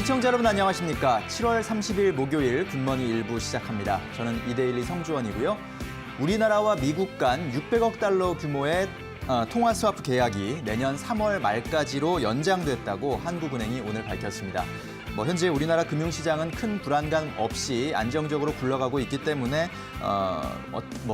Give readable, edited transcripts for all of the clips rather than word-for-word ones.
시청자 여러분 안녕하십니까? 7월 30일 목요일 굿모닝 일부 시작합니다. 저는 이데일리 성주원이고요. 우리나라와 미국 간 600억 달러 규모의 통화 스와프 계약이 내년 3월 말까지로 연장됐다고 한국은행이 오늘 밝혔습니다. 현재 우리나라 금융시장은 큰 불안감 없이 안정적으로 굴러가고 있기 때문에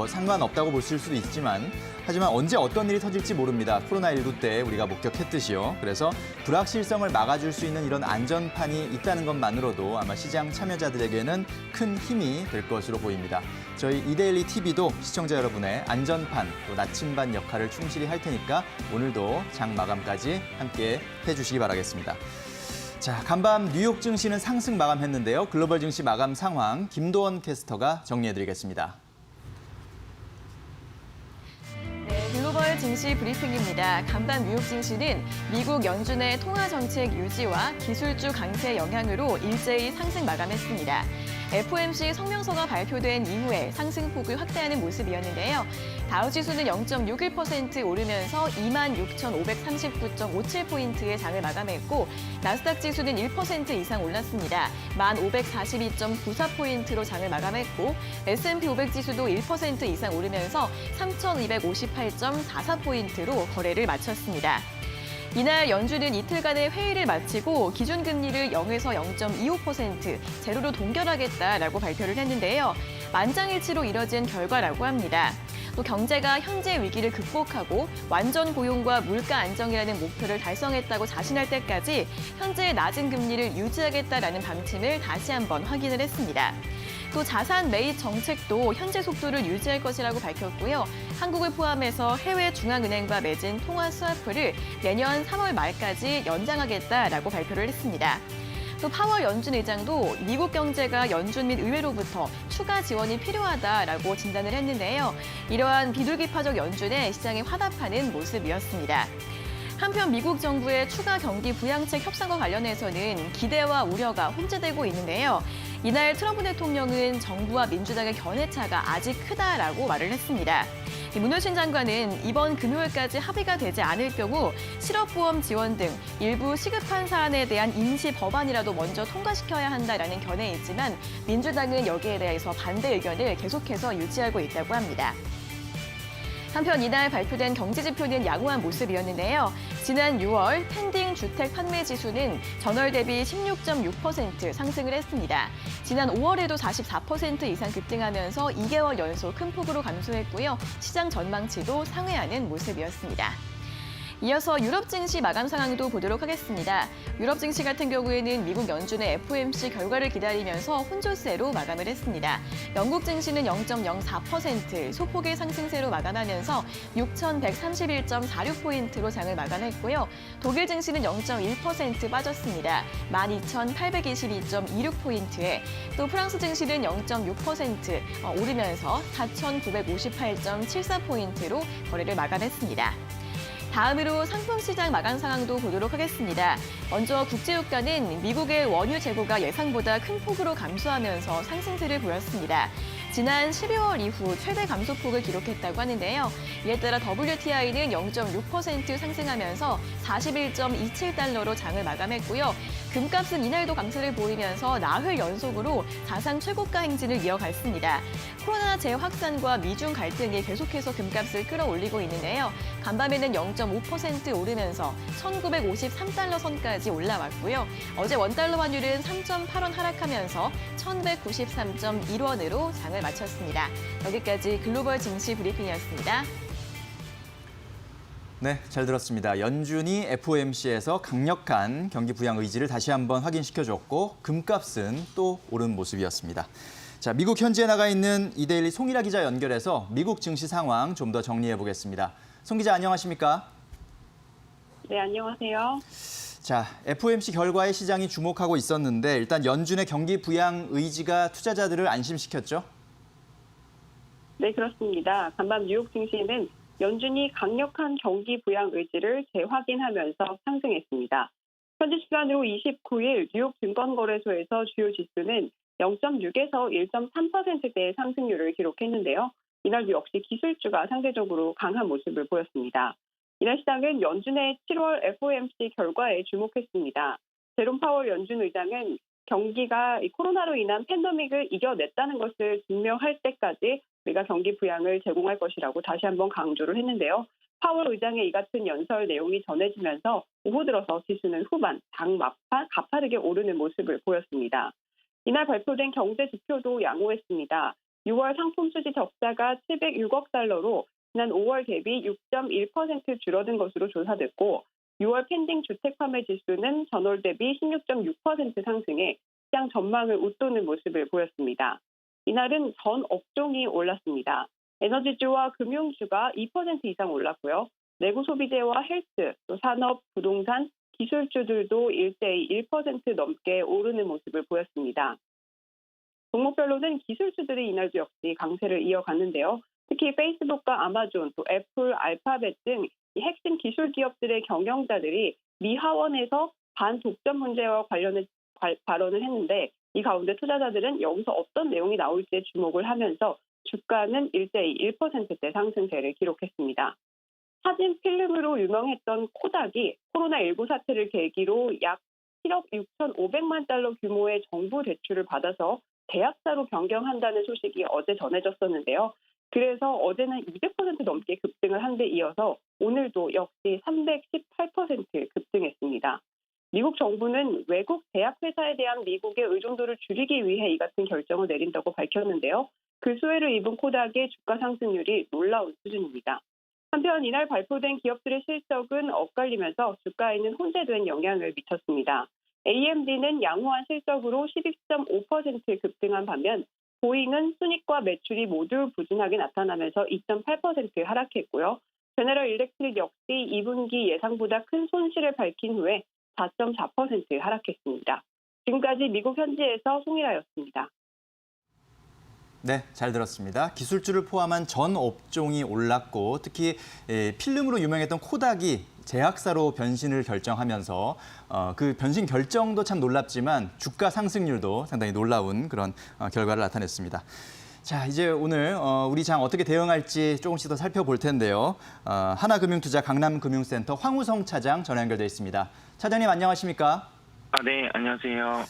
상관없다고 볼 수도 있지만 하지만 언제 어떤 일이 터질지 모릅니다. 코로나19 때 우리가 목격했듯이요. 그래서 불확실성을 막아줄 수 있는 이런 안전판이 있다는 것만으로도 아마 시장 참여자들에게는 큰 힘이 될 것으로 보입니다. 저희 이데일리 TV도 시청자 여러분의 안전판, 또 나침반 역할을 충실히 할 테니까 오늘도 장 마감까지 함께 해주시기 바라겠습니다. 자, 간밤 뉴욕 증시는 상승 마감했는데요. 글로벌 증시 마감 상황 김도원 캐스터가 정리해드리겠습니다. 글로벌 증시 브리핑입니다. 간밤 뉴욕 증시는 미국 연준의 통화 정책 유지와 기술주 강세 영향으로 일제히 상승 마감했습니다. FOMC 성명서가 발표된 이후에 상승폭을 확대하는 모습이었는데요. 다우지수는 0.61% 오르면서 26,539.57포인트의 장을 마감했고 나스닥 지수는 1% 이상 올랐습니다. 1,542.94포인트로 장을 마감했고 S&P 500 지수도 1% 이상 오르면서 3,258.44포인트로 거래를 마쳤습니다. 이날 연준은 이틀간의 회의를 마치고 기준금리를 0에서 0.25%, 제로로 동결하겠다라고 발표를 했는데요. 만장일치로 이뤄진 결과라고 합니다. 또 경제가 현재 위기를 극복하고 완전 고용과 물가 안정이라는 목표를 달성했다고 자신할 때까지 현재의 낮은 금리를 유지하겠다라는 방침을 다시 한번 확인을 했습니다. 또 자산 매입 정책도 현재 속도를 유지할 것이라고 밝혔고요. 한국을 포함해서 해외 중앙은행과 맺은 통화 스와프를 내년 3월 말까지 연장하겠다라고 발표를 했습니다. 또 파월 연준 의장도 미국 경제가 연준 및 의회로부터 추가 지원이 필요하다라고 진단을 했는데요. 이러한 비둘기파적 연준에 시장에 화답하는 모습이었습니다. 한편 미국 정부의 추가 경기 부양책 협상과 관련해서는 기대와 우려가 혼재되고 있는데요. 이날 트럼프 대통령은 정부와 민주당의 견해차가 아직 크다라고 말을 했습니다. 문호신 장관은 이번 금요일까지 합의가 되지 않을 경우 실업보험 지원 등 일부 시급한 사안에 대한 임시 법안이라도 먼저 통과시켜야 한다라는 견해에 있지만 민주당은 여기에 대해서 반대 의견을 계속해서 유지하고 있다고 합니다. 한편 이날 발표된 경제지표는 양호한 모습이었는데요. 지난 6월 펜딩 주택 판매 지수는 전월 대비 16.6% 상승을 했습니다. 지난 5월에도 44% 이상 급등하면서 2개월 연속 큰 폭으로 감소했고요. 시장 전망치도 상회하는 모습이었습니다. 이어서 유럽 증시 마감 상황도 보도록 하겠습니다. 유럽 증시 같은 경우에는 미국 연준의 FOMC 결과를 기다리면서 혼조세로 마감을 했습니다. 영국 증시는 0.04% 소폭의 상승세로 마감하면서 6,131.46포인트로 장을 마감했고요. 독일 증시는 0.1% 빠졌습니다. 12,822.26포인트에 또 프랑스 증시는 0.6% 오르면서 4,958.74포인트로 거래를 마감했습니다. 다음으로 상품시장 마감 상황도 보도록 하겠습니다. 먼저 국제유가는 미국의 원유 재고가 예상보다 큰 폭으로 감소하면서 상승세를 보였습니다. 지난 12월 이후 최대 감소폭을 기록했다고 하는데요. 이에 따라 WTI는 0.6% 상승하면서 41.27달러로 장을 마감했고요. 금값은 이날도 강세를 보이면서 나흘 연속으로 사상 최고가 행진을 이어갔습니다. 코로나 재확산과 미중 갈등이 계속해서 금값을 끌어올리고 있는데요. 간밤에는 0.5% 오르면서 1,953달러 선까지 올라왔고요. 어제 원달러 환율은 3.8원 하락하면서 1,193.1원으로 장을 마쳤습니다. 여기까지 글로벌 증시 브리핑이었습니다. 네, 잘 들었습니다. 연준이 FOMC에서 강력한 경기 부양 의지를 다시 한번 확인시켜줬고 금값은 또 오른 모습이었습니다. 자, 미국 현지에 나가 있는 이데일리 송일아 기자 연결해서 미국 증시 상황 좀 더 정리해 보겠습니다. 송 기자 안녕하십니까? 네, 안녕하세요. 자, FOMC 결과에 시장이 주목하고 있었는데 일단 연준의 경기 부양 의지가 투자자들을 안심시켰죠? 네, 그렇습니다. 간밤 뉴욕 증시는 연준이 강력한 경기 부양 의지를 재확인하면서 상승했습니다. 현지 시간으로 29일 뉴욕 증권거래소에서 주요 지수는 0.6에서 1.3%대의 상승률을 기록했는데요. 이날도 역시 기술주가 상대적으로 강한 모습을 보였습니다. 이날 시장은 연준의 7월 FOMC 결과에 주목했습니다. 제롬 파월 연준 의장은 경기가 코로나로 인한 팬데믹을 이겨냈다는 것을 증명할 때까지 우리가 경기 부양을 제공할 것이라고 다시 한번 강조를 했는데요. 파월 의장의 이 같은 연설 내용이 전해지면서 오후 들어서 지수는 후반, 장 막판 가파르게 오르는 모습을 보였습니다. 이날 발표된 경제 지표도 양호했습니다. 6월 상품 수지 적자가 706억 달러로 지난 5월 대비 6.1% 줄어든 것으로 조사됐고 6월 펜딩 주택 판매 지수는 전월 대비 16.6% 상승해 시장 전망을 웃도는 모습을 보였습니다. 이날은 전 업종이 올랐습니다. 에너지주와 금융주가 2% 이상 올랐고요. 내구 소비재와 헬스, 또 산업, 부동산, 기술주들도 일대히 1% 넘게 오르는 모습을 보였습니다. 종목별로는 기술주들이 이날도 역시 강세를 이어갔는데요. 특히 페이스북과 아마존, 또 애플, 알파벳 등 이 핵심 기술 기업들의 경영자들이 미 하원에서 반독점 문제와 관련해 발언을 했는데 이 가운데 투자자들은 여기서 어떤 내용이 나올지에 주목을 하면서 주가는 일대히 1%대 상승세를 기록했습니다. 사진 필름으로 유명했던 코닥이 코로나19 사태를 계기로 약 7억 6,500만 달러 규모의 정부 대출을 받아서 대학사로 변경한다는 소식이 어제 전해졌었는데요. 그래서 어제는 200% 넘게 급등을 한 데 이어서 오늘도 역시 318% 급등했습니다. 미국 정부는 외국 대학 회사에 대한 미국의 의존도를 줄이기 위해 이 같은 결정을 내린다고 밝혔는데요. 그 수혜를 입은 코닥의 주가 상승률이 놀라운 수준입니다. 한편 이날 발표된 기업들의 실적은 엇갈리면서 주가에는 혼재된 영향을 미쳤습니다. AMD는 양호한 실적으로 12.5% 급등한 반면 보잉은 순이익과 매출이 모두 부진하게 나타나면서 2.8% 하락했고요. 제너럴 일렉트릭 역시 2분기 예상보다 큰 손실을 밝힌 후에 4.4% 하락했습니다. 지금까지 미국 현지에서 송일아였습니다. 네, 잘 들었습니다. 기술주를 포함한 전 업종이 올랐고 특히 필름으로 유명했던 코닥이 제약사로 변신을 결정하면서 그 변신 결정도 참 놀랍지만 주가 상승률도 상당히 놀라운 그런 결과를 나타냈습니다. 자, 이제 오늘 우리 장 어떻게 대응할지 조금씩 더 살펴볼 텐데요. 하나금융투자 강남금융센터 황우성 차장 전화 연결돼 있습니다. 차장님 안녕하십니까? 네, 안녕하세요.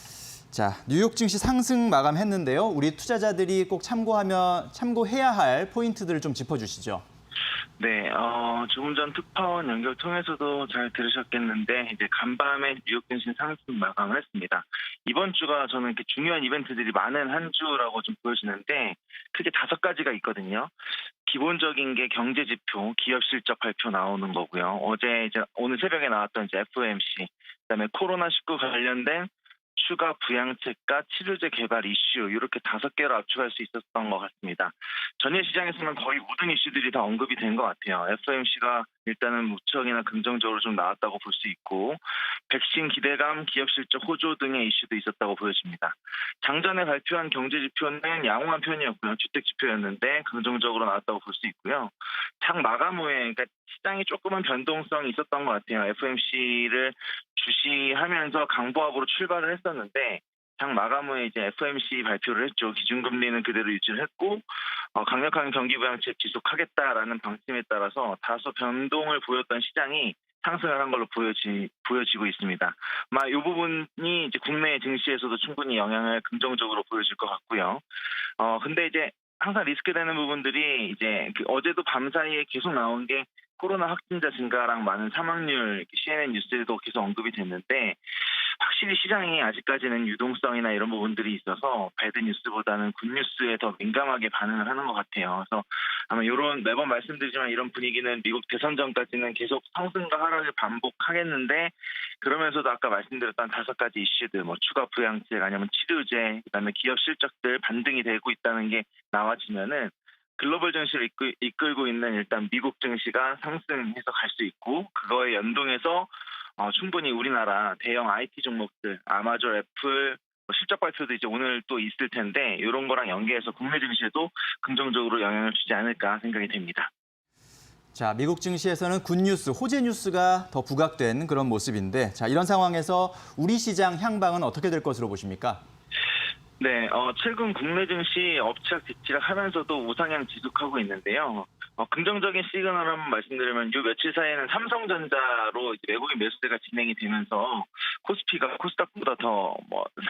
자, 뉴욕 증시 상승 마감했는데요. 우리 투자자들이 꼭 참고해야 할 포인트들을 좀 짚어주시죠. 네, 조금 전 특파원 연결 통해서도 잘 들으셨겠는데 이제 간밤에 뉴욕 증시 상승 마감을 했습니다. 이번 주가 저는 이렇게 중요한 이벤트들이 많은 한 주라고 좀 보여지는데 크게 5가지가 있거든요. 기본적인 게 경제 지표, 기업 실적 발표 나오는 거고요. 오늘 새벽에 나왔던 이제 FOMC, 그다음에 코로나19 관련된 추가 부양책과 치료제 개발 이슈 이렇게 5개로 압축할 수 있었던 것 같습니다. 전일 시장에서는 거의 모든 이슈들이 다 언급이 된 것 같아요. FOMC가 일단은 무척이나 긍정적으로 좀 나왔다고 볼 수 있고 백신 기대감, 기업 실적 호조 등의 이슈도 있었다고 보여집니다. 장전에 발표한 경제 지표는 양호한 편이었고요. 주택 지표였는데 긍정적으로 나왔다고 볼 수 있고요. 장 마감 후에 그러니까 시장이 조금은 변동성이 있었던 것 같아요. FOMC를 주시하면서 강보합으로 출발을 했었는데 장 마감 후에 이제 FOMC 발표를 했죠. 기준금리는 그대로 유지를 했고 강력한 경기 부양책 지속하겠다라는 방침에 따라서 다소 변동을 보였던 시장이 상승을 한 걸로 보여지고 있습니다. 이 부분이 이제 국내 증시에서도 충분히 영향을 긍정적으로 보여줄 것 같고요. 근데 이제 항상 리스크되는 부분들이 이제 어제도 밤 사이에 계속 나온 게 코로나 확진자 증가랑 많은 사망률, CNN 뉴스에도 계속 언급이 됐는데 확실히 시장이 아직까지는 유동성이나 이런 부분들이 있어서 배드 뉴스보다는 굿 뉴스에 더 민감하게 반응을 하는 것 같아요. 그래서 아마 매번 말씀드리지만 이런 분위기는 미국 대선 전까지는 계속 상승과 하락을 반복하겠는데 그러면서도 아까 말씀드렸던 5가지 이슈들, 추가 부양책 아니면 치료제, 그다음에 기업 실적들 반등이 되고 있다는 게 나와지면은 글로벌 증시를 이끌고 있는 일단 미국 증시가 상승해서 갈 수 있고 그거에 연동해서 충분히 우리나라 대형 IT 종목들, 아마존, 애플 실적 발표도 이제 오늘 또 있을 텐데 이런 거랑 연계해서 국내 증시에도 긍정적으로 영향을 주지 않을까 생각이 됩니다. 자, 미국 증시에서는 굿뉴스, 호재 뉴스가 더 부각된 그런 모습인데 자, 이런 상황에서 우리 시장 향방은 어떻게 될 것으로 보십니까? 네, 최근 국내 증시 엎치락 뒤치락 하면서도 우상향 지속하고 있는데요. 긍정적인 시그널 한번 말씀드리면 요 며칠 사이에는 삼성전자로 외국인 매수세가 진행이 되면서 코스피가 코스닥보다 더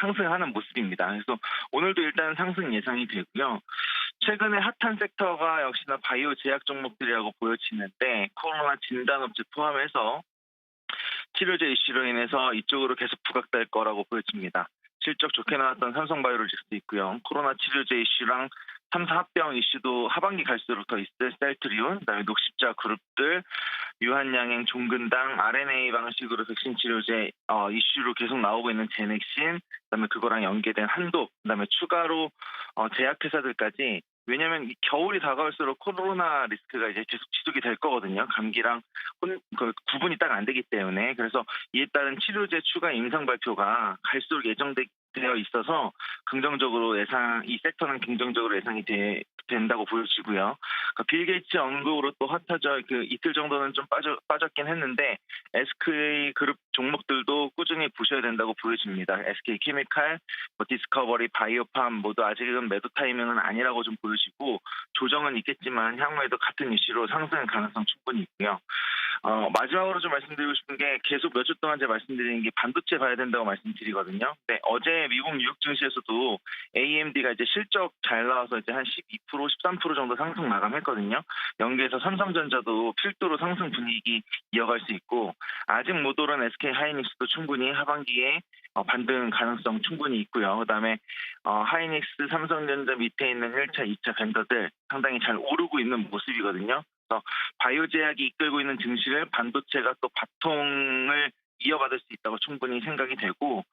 상승하는 모습입니다. 그래서 오늘도 일단 상승 예상이 되고요. 최근에 핫한 섹터가 역시나 바이오 제약 종목들이라고 보여지는데 코로나 진단업체 포함해서 치료제 이슈로 인해서 이쪽으로 계속 부각될 거라고 보여집니다. 실적 좋게 나왔던 삼성바이오로직스도 있고요. 코로나 치료제 이슈랑 3사 합병 이슈도 하반기 갈수록 더 있을 셀트리온, 그다음에 녹십자 그룹들, 유한양행, 종근당, RNA 방식으로 백신 치료제 이슈로 계속 나오고 있는 제넥신, 그다음에 그거랑 연계된 한독, 그다음에 추가로 제약회사들까지. 왜냐하면 이 겨울이 다가올수록 코로나 리스크가 이제 계속 지속이 될 거거든요. 감기랑 구분이 딱 안 되기 때문에. 그래서 이에 따른 치료제 추가 임상 발표가 갈수록 예정되어 있어서 긍정적으로 이 섹터는 긍정적으로 예상이 된다고 보여지고요. 그러니까 빌 게이츠 언급으로 또 핫하죠. 이틀 정도는 좀 빠졌긴 했는데 SK 그룹 종목들도 꾸준히 보셔야 된다고 보여집니다. SK 케미칼, 디스커버리, 바이오팜 모두 아직은 매도 타이밍은 아니라고 좀 보여지고 조정은 있겠지만 향후에도 같은 이슈로 상승 가능성 충분히 있고요. 마지막으로 좀 말씀드리고 싶은 게 계속 몇 주 동안 제가 말씀드리는 게 반도체 봐야 된다고 말씀드리거든요. 근데 어제 미국 뉴욕 증시에서도 AMD가 이제 실적 잘 나와서 이제 한 12%, 13% 정도 상승 마감했거든요. 연계해서 삼성전자도 필두로 상승 분위기 이어갈 수 있고 아직 못 오른 SK 하이닉스도 충분히 하반기에 반등 가능성 충분히 있고요. 그다음에 하이닉스, 삼성전자 밑에 있는 1차, 2차 벤더들 상당히 잘 오르고 있는 모습이거든요. 그래서 바이오 제약이 이끌고 있는 증시를 반도체가 또 바통을 이어받을 수 있다고 충분히 생각이 되고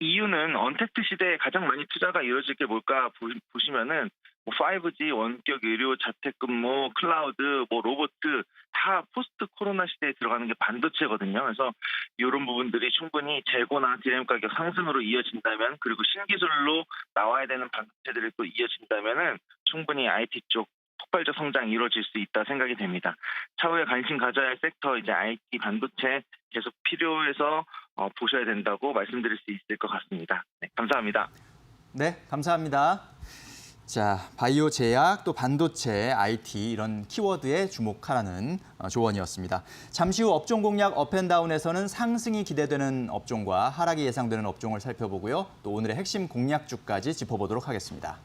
이유는 언택트 시대에 가장 많이 투자가 이루어질 게 뭘까 보시면은 5G, 원격 의료, 자택근무, 클라우드, 로봇 다 포스트 코로나 시대에 들어가는 게 반도체거든요. 그래서 이런 부분들이 충분히 재고나 디램 가격 상승으로 이어진다면 그리고 신기술로 나와야 되는 반도체들이 또 이어진다면은 충분히 IT 쪽 폭발적 성장이 이루어질 수 있다 생각이 됩니다. 차후에 관심 가져야 할 섹터 이제 IT 반도체 계속 필요해서 보셔야 된다고 말씀드릴 수 있을 것 같습니다. 네, 감사합니다. 네, 감사합니다. 자, 바이오 제약, 또 반도체, IT 이런 키워드에 주목하라는 조언이었습니다. 잠시 후 업종 공략 업앤다운에서는 상승이 기대되는 업종과 하락이 예상되는 업종을 살펴보고요. 또 오늘의 핵심 공략주까지 짚어보도록 하겠습니다.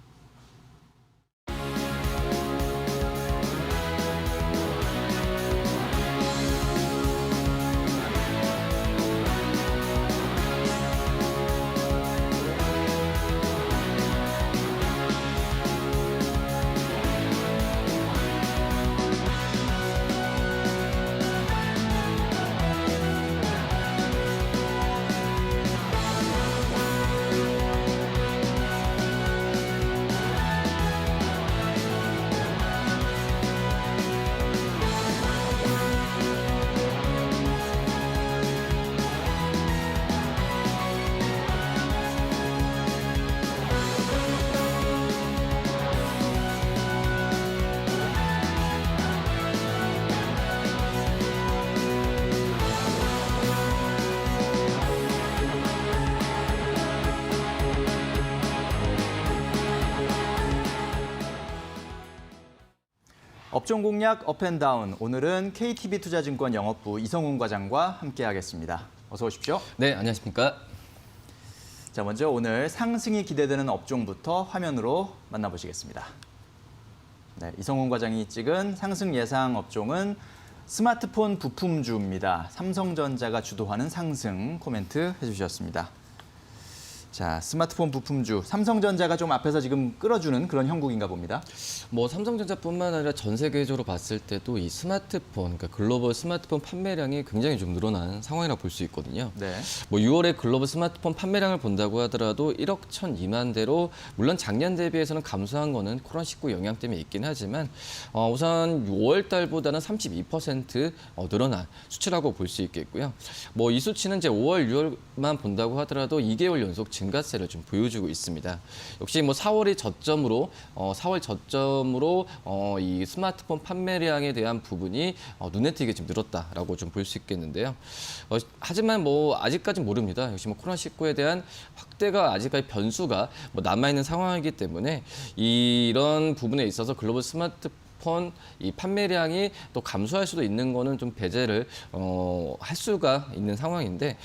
업종 공략 업앤다운, 오늘은 KTB투자증권 영업부 이성훈 과장과 함께하겠습니다. 어서 오십시오. 네, 안녕하십니까. 자, 먼저 오늘 상승이 기대되는 업종부터 화면으로 만나보시겠습니다. 네, 이성훈 과장이 찍은 상승 예상 업종은 스마트폰 부품주입니다. 삼성전자가 주도하는 상승 코멘트 해주셨습니다. 자, 스마트폰 부품주, 삼성전자가 좀 앞에서 지금 끌어주는 그런 형국인가 봅니다. 삼성전자뿐만 아니라 전 세계적으로 봤을 때도 이 스마트폰, 그러니까 글로벌 스마트폰 판매량이 굉장히 좀 늘어난 상황이라고 볼 수 있거든요. 네. 6월에 글로벌 스마트폰 판매량을 본다고 하더라도 1억 1,002만 대로 물론 작년 대비해서는 감소한 거는 코로나19 영향 때문에 있긴 하지만 우선 6월 달보다는 32% 늘어난 수치라고 볼 수 있겠고요. 이 수치는 이제 5월, 6월만 본다고 하더라도 2개월 연속 증가세를 좀 보여주고 있습니다. 역시 4월 저점으로 이 스마트폰 판매량에 대한 부분이 눈에 띄게 좀 늘었다라고 좀 볼 수 있겠는데요. 하지만 아직까지 모릅니다. 역시 코로나19에 대한 확대가 아직까지 변수가 남아 있는 상황이기 때문에 이런 부분에 있어서 글로벌 스마트폰 스마트폰 이 판매량이 또 감소할 수도 있는 거는 좀 배제를 할 수가 있는 상황인데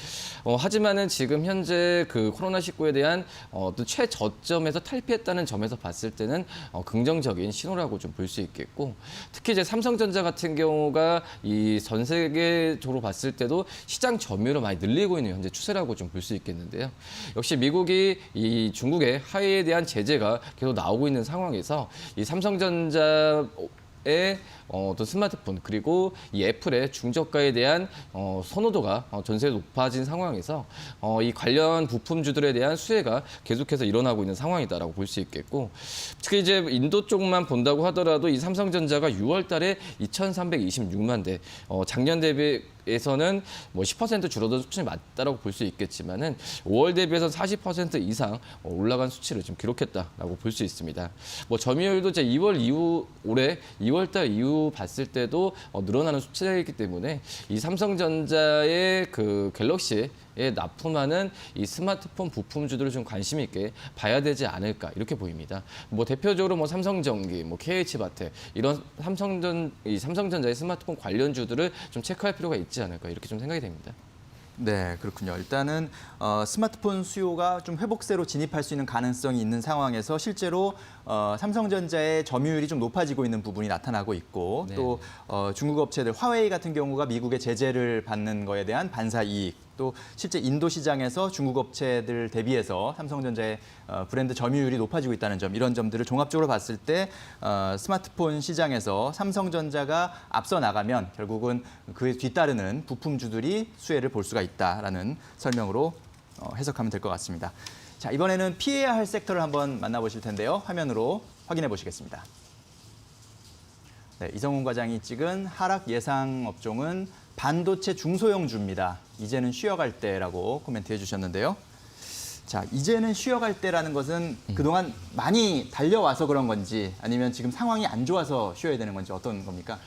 하지만은 지금 현재 그 코로나19에 대한 또 최저점에서 탈피했다는 점에서 봤을 때는 긍정적인 신호라고 좀 볼 수 있겠고 특히 이제 삼성전자 같은 경우가 이 전 세계적으로 봤을 때도 시장 점유율을 많이 늘리고 있는 현재 추세라고 좀 볼 수 있겠는데요. 역시 미국이 이 중국의 화웨이에 대한 제재가 계속 나오고 있는 상황에서 이 삼성전자의 또 스마트폰 그리고 이 애플의 중저가에 대한 선호도가 전 세계로 높아진 상황에서 이 관련 부품주들에 대한 수혜가 계속해서 일어나고 있는 상황이다라고 볼 수 있겠고 특히 이제 인도 쪽만 본다고 하더라도 이 삼성전자가 6월 달에 2,326만 대 작년 대비에서는 뭐 10% 줄어든 수준이 맞다라고 볼 수 있겠지만은 5월 대비해서 40% 이상 올라간 수치를 지금 기록했다라고 볼 수 있습니다. 뭐 점유율도 이제 2월 이후 올해 2월 달 이후 봤을 때도 늘어나는 수치이기 때문에 이 삼성전자의 그 갤럭시에 납품하는 이 스마트폰 부품주들을 좀 관심 있게 봐야 되지 않을까 이렇게 보입니다. 뭐 대표적으로 뭐 삼성전기, 뭐 KH바텍 이런 삼성전자의 스마트폰 관련주들을 좀 체크할 필요가 있지 않을까 이렇게 좀 생각이 됩니다. 네, 그렇군요. 일단은 스마트폰 수요가 좀 회복세로 진입할 수 있는 가능성이 있는 상황에서 실제로 삼성전자의 점유율이 좀 높아지고 있는 부분이 나타나고 있고 네. 또 중국 업체들 화웨이 같은 경우가 미국의 제재를 받는 거에 대한 반사 이익 또 실제 인도 시장에서 중국 업체들 대비해서 삼성전자의 브랜드 점유율이 높아지고 있다는 점 이런 점들을 종합적으로 봤을 때 스마트폰 시장에서 삼성전자가 앞서 나가면 결국은 그에 뒤따르는 부품주들이 수혜를 볼 수가 있다라는 설명으로 해석하면 될 것 같습니다. 자, 이번에는 피해야 할 섹터를 한번 만나보실 텐데요. 화면으로 확인해 보시겠습니다. 네, 이성훈 과장이 찍은 하락 예상 업종은 반도체 중소형주입니다. 이제는 쉬어갈 때라고 코멘트해 주셨는데요. 자, 이제는 쉬어갈 때라는 것은 그동안 많이 달려와서 그런 건지 아니면 지금 상황이 안 좋아서 쉬어야 되는 건지 어떤 겁니까?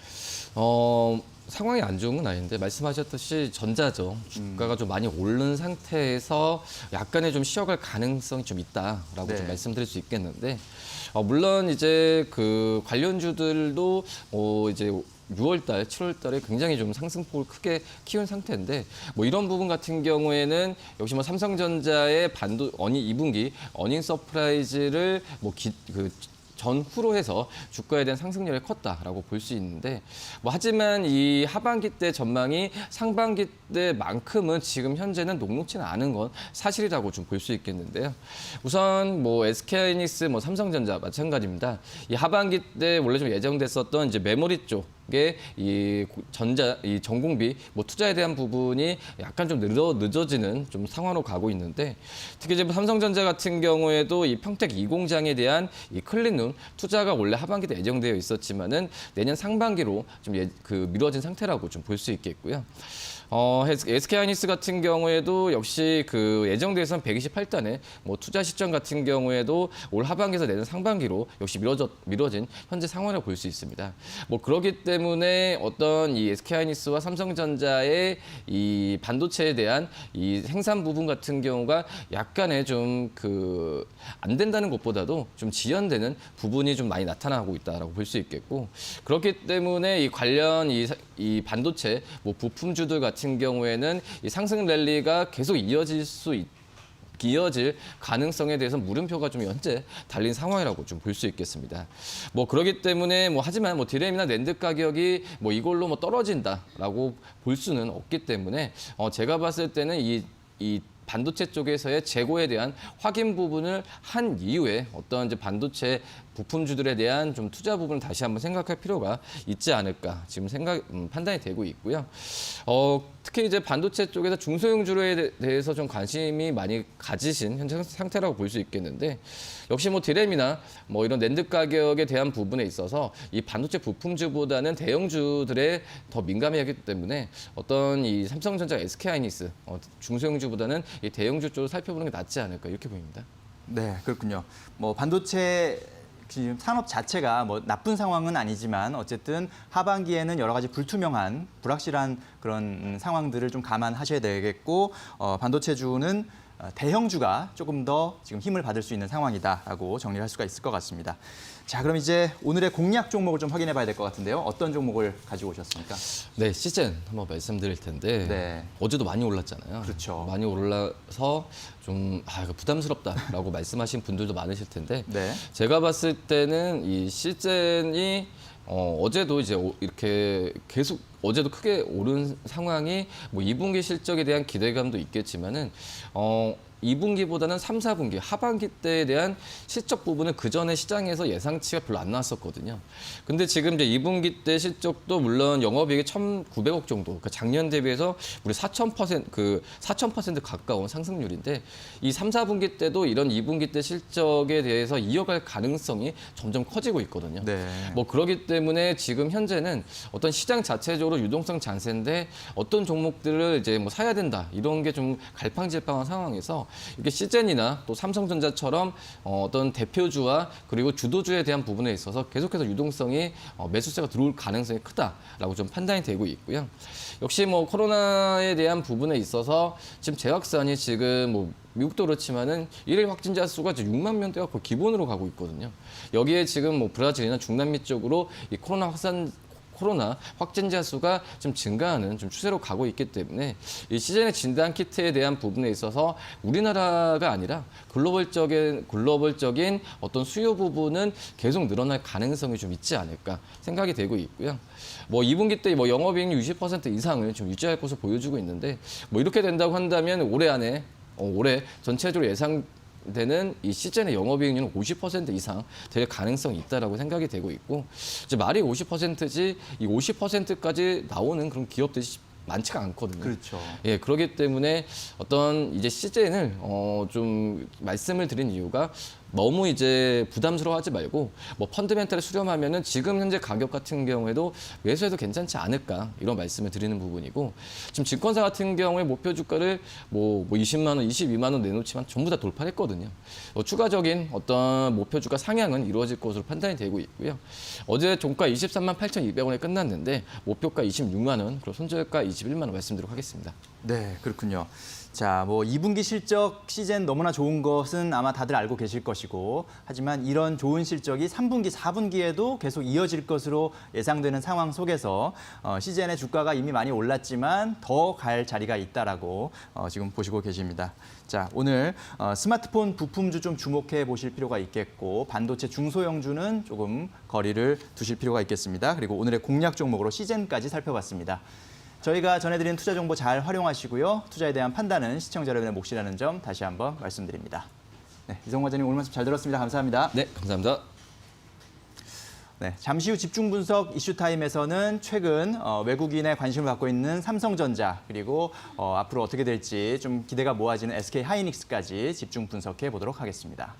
상황이 안 좋은 건 아닌데 말씀하셨듯이 전자죠. 주가가 좀 많이 오른 상태에서 약간의 좀 쉬어갈 가능성이 좀 있다라고 네. 좀 말씀드릴 수 있겠는데 물론 이제 그 관련주들도 이제 6월달, 7월달에 굉장히 좀 상승폭을 크게 키운 상태인데 뭐 이런 부분 같은 경우에는 역시 뭐 삼성전자의 2분기 어닝 서프라이즈를 뭐 전후로 해서 주가에 대한 상승률이 컸다라고 볼 수 있는데 하지만 이 하반기 때 전망이 상반기 때만큼은 지금 현재는 녹록지는 않은 건 사실이라고 좀 볼 수 있겠는데요. 우선 뭐 SK하이닉스, 뭐 삼성전자 마찬가지입니다. 이 하반기 때 원래 좀 예정됐었던 이제 메모리 쪽 이 전공비 뭐 투자에 대한 부분이 약간 좀 늦어지는 좀 상황으로 가고 있는데 특히 이제 삼성전자 같은 경우에도 이 평택 2공장에 대한 이 클린룸 투자가 원래 하반기 때 예정되어 있었지만은 내년 상반기로 좀 미뤄진 상태라고 좀 볼 수 있겠고요. SK하이닉스 같은 경우에도 역시 그 예정돼선 128단의 뭐 투자 시점 같은 경우에도 올 하반기에서 내년 상반기로 역시 미뤄진 현재 상황을 볼 수 있습니다. 뭐 그렇기 때문에 어떤 이 SK하이닉스와 삼성전자의 이 반도체에 대한 이 생산 부분 같은 경우가 약간의 좀 안 된다는 것보다도 좀 지연되는 부분이 좀 많이 나타나고 있다라고 볼 수 있겠고 그렇기 때문에 이 관련 이 반도체 뭐 부품주들 같은 경우에는 이 상승 랠리가 계속 이어질 가능성에 대해서 물음표가 좀 현재 달린 상황이라고 좀 볼 수 있겠습니다. 뭐 그렇기 때문에 하지만 뭐 디램이나 낸드 가격이 뭐 이걸로 뭐 떨어진다라고 볼 수는 없기 때문에 제가 봤을 때는 이 반도체 쪽에서의 재고에 대한 확인 부분을 한 이후에 어떤 이제 반도체 부품주들에 대한 좀 투자 부분을 다시 한번 생각할 필요가 있지 않을까 지금 판단이 되고 있고요. 특히 이제 반도체 쪽에서 중소형주에 대해서 좀 관심이 많이 가지신 현재 상태라고 볼 수 있겠는데 역시 뭐 디램이나 뭐 이런 낸드 가격에 대한 부분에 있어서 이 반도체 부품주보다는 대형주들에 더 민감하기 때문에 어떤 이 삼성전자, SK하이닉스 중소형주보다는 이 대형주 쪽을 살펴보는 게 낫지 않을까 이렇게 보입니다. 네, 그렇군요. 뭐 반도체 지금 산업 자체가 뭐 나쁜 상황은 아니지만 어쨌든 하반기에는 여러 가지 불투명한, 불확실한 그런 상황들을 좀 감안하셔야 되겠고 반도체주는 대형주가 조금 더 지금 힘을 받을 수 있는 상황이다라고 정리를 할 수가 있을 것 같습니다. 자, 그럼 이제 오늘의 공략 종목을 좀 확인해 봐야 될 것 같은데요. 어떤 종목을 가지고 오셨습니까? 네, 시즌 한번 말씀드릴 텐데 네. 어제도 많이 올랐잖아요. 그렇죠. 많이 올라서 좀 이거 부담스럽다라고 말씀하신 분들도 많으실 텐데 네. 제가 봤을 때는 이 시즌이 어제도 이제 이렇게 계속 어제도 크게 오른 상황이 뭐 2분기 실적에 대한 기대감도 있겠지만은 2분기보다는 3, 4분기 하반기 때에 대한 실적 부분은 그 전에 시장에서 예상치가 별로 안 나왔었거든요. 근데 지금 이제 2분기 때 실적도 물론 영업이익이 1,900억 정도, 그러니까 작년 대비해서 우리 4,000% 가까운 상승률인데 이 3, 4분기 때도 이런 2분기 때 실적에 대해서 이어갈 가능성이 점점 커지고 있거든요. 네. 뭐 그렇기 때문에 지금 현재는 어떤 시장 자체적으로 유동성 잔세인데 어떤 종목들을 이제 뭐 사야 된다 이런 게 좀 갈팡질팡한 상황에서 이렇게 시젠이나 또 삼성전자처럼 어떤 대표주와 그리고 주도주에 대한 부분에 있어서 계속해서 유동성이 매수세가 들어올 가능성이 크다라고 좀 판단이 되고 있고요. 역시 뭐 코로나에 대한 부분에 있어서 지금 재확산이 지금 뭐 미국도 그렇지만은 일일 확진자 수가 이제 6만 명대가 거의 기본으로 가고 있거든요. 여기에 지금 뭐 브라질이나 중남미 쪽으로 이 코로나 확진자 수가 좀 증가하는 좀 추세로 가고 있기 때문에 이 시즌의 진단 키트에 대한 부분에 있어서 우리나라가 아니라 글로벌적인 어떤 수요 부분은 계속 늘어날 가능성이 좀 있지 않을까 생각이 되고 있고요. 뭐 2분기 때 뭐 영업이익률 60% 이상을 좀 유지할 것으로 보여주고 있는데 뭐 이렇게 된다고 한다면 올해 전체적으로 예상되는 이 시즌의 영업이익률은 50% 이상 될 가능성이 있다라고 생각이 되고 있고 이제 말이 50%지 이 50%까지 나오는 그런 기업들이 많지가 않거든요. 그렇죠. 예, 그렇기 때문에 어떤 이제 시즌을 좀 말씀을 드린 이유가 너무 이제 부담스러워하지 말고 뭐 펀드멘탈을 수렴하면은 지금 현재 가격 같은 경우에도 매수해도 괜찮지 않을까 이런 말씀을 드리는 부분이고 지금 증권사 같은 경우에 목표 주가를 뭐 20만 원, 22만 원 내놓지만 전부 다 돌파했거든요. 추가적인 어떤 목표 주가 상향은 이루어질 것으로 판단이 되고 있고요. 어제 종가 23만 8,200원에 끝났는데 목표가 26만 원, 그리고 손절가 21만 원 말씀드리도록 하겠습니다. 네, 그렇군요. 자, 뭐 2분기 실적 시즌 너무나 좋은 것은 아마 다들 알고 계실 것이고 하지만 이런 좋은 실적이 3분기, 4분기에도 계속 이어질 것으로 예상되는 상황 속에서 시즌의 주가가 이미 많이 올랐지만 더 갈 자리가 있다라고 지금 보시고 계십니다. 자, 오늘 스마트폰 부품주 좀 주목해 보실 필요가 있겠고 반도체 중소형주는 조금 거리를 두실 필요가 있겠습니다. 그리고 오늘의 공략 종목으로 시즌까지 살펴봤습니다. 저희가 전해드린 투자 정보 잘 활용하시고요. 투자에 대한 판단은 시청자 여러분의 몫이라는 점 다시 한번 말씀드립니다. 네, 이성호 과장님 오늘 말씀 잘 들었습니다. 감사합니다. 네, 감사합니다. 네, 잠시 후 집중 분석 이슈타임에서는 최근 외국인의 관심을 받고 있는 삼성전자 그리고 앞으로 어떻게 될지 좀 기대가 모아지는 SK하이닉스까지 집중 분석해 보도록 하겠습니다.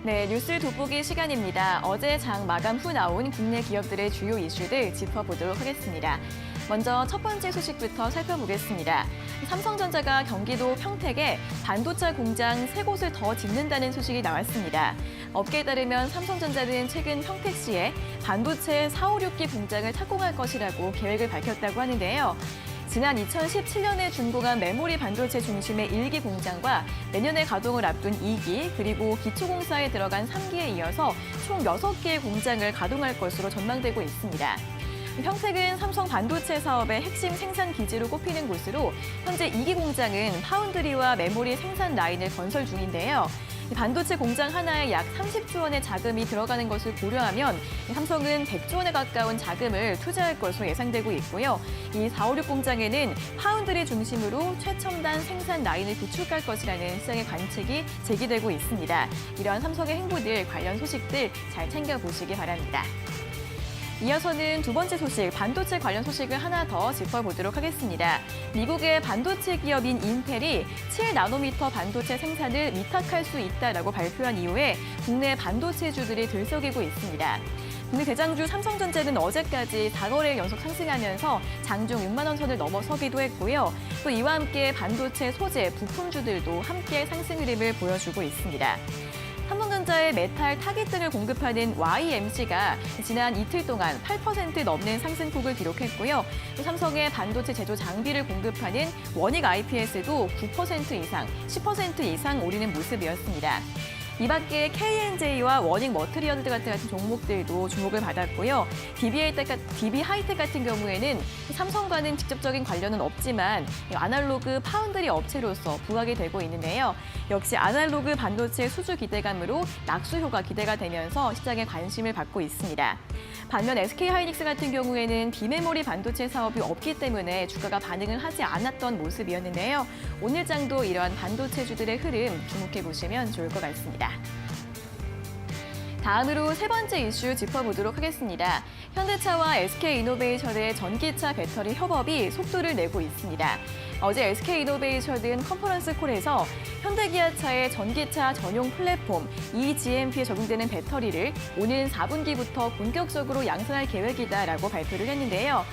네, 뉴스 돋보기 시간입니다. 어제 장 마감 후 나온 국내 기업들의 주요 이슈들 짚어보도록 하겠습니다. 먼저 첫 번째 소식부터 살펴보겠습니다. 삼성전자가 경기도 평택에 반도체 공장 3곳을 더 짓는다는 소식이 나왔습니다. 업계에 따르면 삼성전자는 최근 평택시에 반도체 4, 5, 6기 공장을 착공할 것이라고 계획을 밝혔다고 하는데요. 지난 2017년에 준공한 메모리 반도체 중심의 1기 공장과 내년에 가동을 앞둔 2기, 그리고 기초공사에 들어간 3기에 이어서 총 6개의 공장을 가동할 것으로 전망되고 있습니다. 평택은 삼성 반도체 사업의 핵심 생산 기지로 꼽히는 곳으로 현재 2기 공장은 파운드리와 메모리 생산 라인을 건설 중인데요. 반도체 공장 하나에 약 30조 원의 자금이 들어가는 것을 고려하면 삼성은 100조 원에 가까운 자금을 투자할 것으로 예상되고 있고요. 이 4, 5, 6 공장에는 파운드리 중심으로 최첨단 생산 라인을 구축할 것이라는 시장의 관측이 제기되고 있습니다. 이러한 삼성의 행보들, 관련 소식들 잘 챙겨보시기 바랍니다. 이어서는 두 번째 소식, 반도체 관련 소식을 하나 더 짚어보도록 하겠습니다. 미국의 반도체 기업인 인텔이 7나노미터 반도체 생산을 위탁할 수 있다라고 발표한 이후에 국내 반도체주들이 들썩이고 있습니다. 국내 대장주 삼성전자는 어제까지 4거래일 연속 상승하면서 장중 6만 원 선을 넘어서기도 했고요. 또 이와 함께 반도체 소재, 부품주들도 함께 상승 흐름을 보여주고 있습니다. 삼성전자의 메탈 타깃 등을 공급하는 YMC가 지난 이틀 동안 8% 넘는 상승폭을 기록했고요. 또 삼성의 반도체 제조 장비를 공급하는 원익 IPS도 9% 이상, 10% 이상 오르는 모습이었습니다. 이 밖에 KNJ와 원익 머트리얼즈 같은 종목들도 주목을 받았고요. DB 하이텍 같은 경우에는 삼성과는 직접적인 관련은 없지만 아날로그 파운드리 업체로서 부각이 되고 있는데요. 역시 아날로그 반도체 수주 기대감으로 낙수 효과 기대가 되면서 시장에 관심을 받고 있습니다. 반면 SK하이닉스 같은 경우에는 비메모리 반도체 사업이 없기 때문에 주가가 반응을 하지 않았던 모습이었는데요. 오늘 장도 이러한 반도체주들의 흐름 주목해 보시면 좋을 것 같습니다. 다음으로 세 번째 이슈 짚어보도록 하겠습니다. 현대차와 SK이노베이션의 전기차 배터리 협업이 속도를 내고 있습니다. 어제 SK이노베이션은 컨퍼런스 콜에서 현대기아차의 전기차 전용 플랫폼 eGMP에 적용되는 배터리를 오는 4분기부터 본격적으로 양산할 계획이다라고 발표를 했는데요.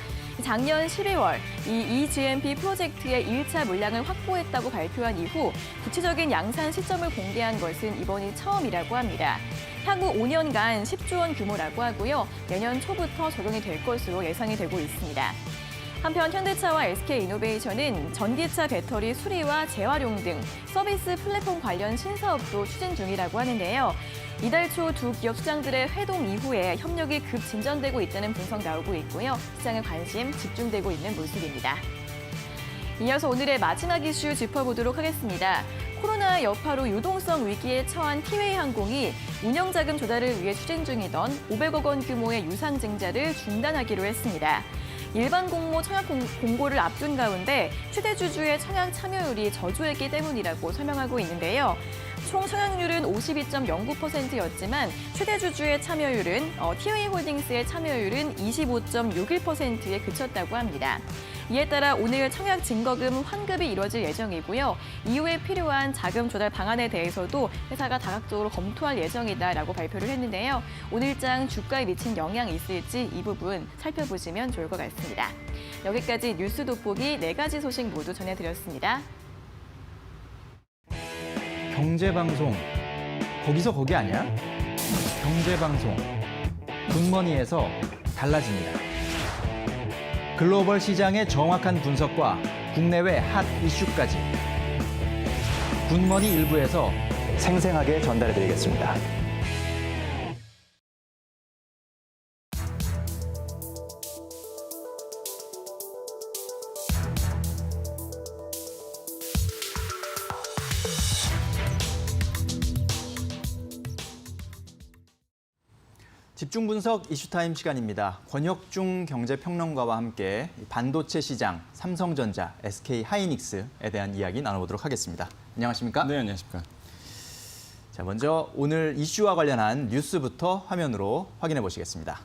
작년 12월 이 eGMP 프로젝트의 1차 물량을 확보했다고 발표한 이후 구체적인 양산 시점을 공개한 것은 이번이 처음이라고 합니다. 향후 5년간 10조 원 규모라고 하고요. 내년 초부터 적용이 될 것으로 예상이 되고 있습니다. 한편 현대차와 SK이노베이션은 전기차 배터리 수리와 재활용 등 서비스 플랫폼 관련 신사업도 추진 중이라고 하는데요. 이달 초 두 기업 수장들의 회동 이후에 협력이 급 진전되고 있다는 분석 나오고 있고요. 시장의 관심 집중되고 있는 모습입니다. 이어서 오늘의 마지막 이슈 짚어보도록 하겠습니다. 코로나 여파로 유동성 위기에 처한 티웨이 항공이 운영자금 조달을 위해 추진 중이던 500억 원 규모의 유상증자를 중단하기로 했습니다. 일반 공모 청약 공고를 앞둔 가운데 최대 주주의 청약 참여율이 저조했기 때문이라고 설명하고 있는데요. 총 청약률은 52.09%였지만 최대 주주의 참여율은 티웨이홀딩스의 참여율은 25.61%에 그쳤다고 합니다. 이에 따라 오늘 청약 증거금 환급이 이뤄질 예정이고요. 이후에 필요한 자금 조달 방안에 대해서도 회사가 다각적으로 검토할 예정이다라고 발표를 했는데요. 오늘장 주가에 미친 영향이 있을지 이 부분 살펴보시면 좋을 것 같습니다. 여기까지 뉴스 돋보기 4가지 소식 모두 전해드렸습니다. 경제방송, 거기서 거기 아니야? 경제방송, 굿머니에서 달라집니다. 글로벌 시장의 정확한 분석과 국내외 핫 이슈까지 굿머니 일부에서 생생하게 전달해드리겠습니다. 집중 분석 이슈타임 시간입니다. 권혁중 경제평론가와 함께 반도체 시장, 삼성전자, SK하이닉스에 대한 이야기 나눠보도록 하겠습니다. 안녕하십니까? 네, 안녕하십니까? 자, 먼저 오늘 이슈와 관련한 뉴스부터 화면으로 확인해 보시겠습니다.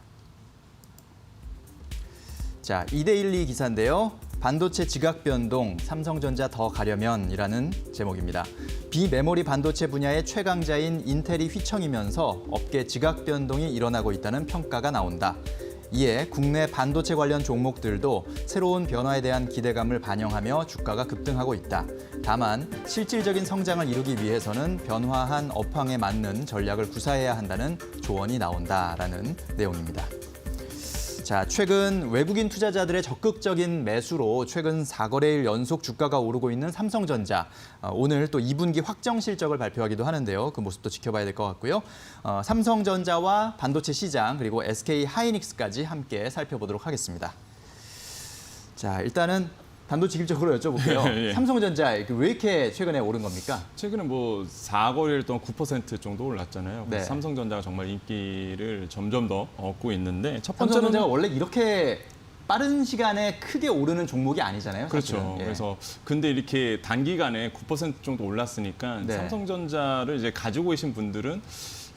자, 이데일리 기사인데요. 반도체 지각 변동, 삼성전자 더 가려면이라는 제목입니다. 비메모리 반도체 분야의 최강자인 인텔이 휘청이면서 업계 지각 변동이 일어나고 있다는 평가가 나온다. 이에 국내 반도체 관련 종목들도 새로운 변화에 대한 기대감을 반영하며 주가가 급등하고 있다. 다만 실질적인 성장을 이루기 위해서는 변화한 업황에 맞는 전략을 구사해야 한다는 조언이 나온다라는 내용입니다. 자, 최근 외국인 투자자들의 적극적인 매수로 최근 4거래일 연속 주가가 오르고 있는 삼성전자. 오늘 또 2분기 확정 실적을 발표하기도 하는데요. 그 모습도 지켜봐야 될 것 같고요. 삼성전자와 반도체 시장 그리고 SK하이닉스까지 함께 살펴보도록 하겠습니다. 자, 일단은 단도직입적으로 여쭤볼게요. 예. 삼성전자 왜 이렇게 최근에 오른 겁니까? 최근에 뭐 4거래일 동안 9% 정도 올랐잖아요. 네. 삼성전자가 정말 인기를 점점 더 얻고 있는데 첫 번째는 삼성전자가 원래 이렇게 빠른 시간에 크게 오르는 종목이 아니잖아요. 그렇죠. 사실은. 예. 그래서 근데 이렇게 단기간에 9% 정도 올랐으니까 네. 삼성전자를 이제 가지고 계신 분들은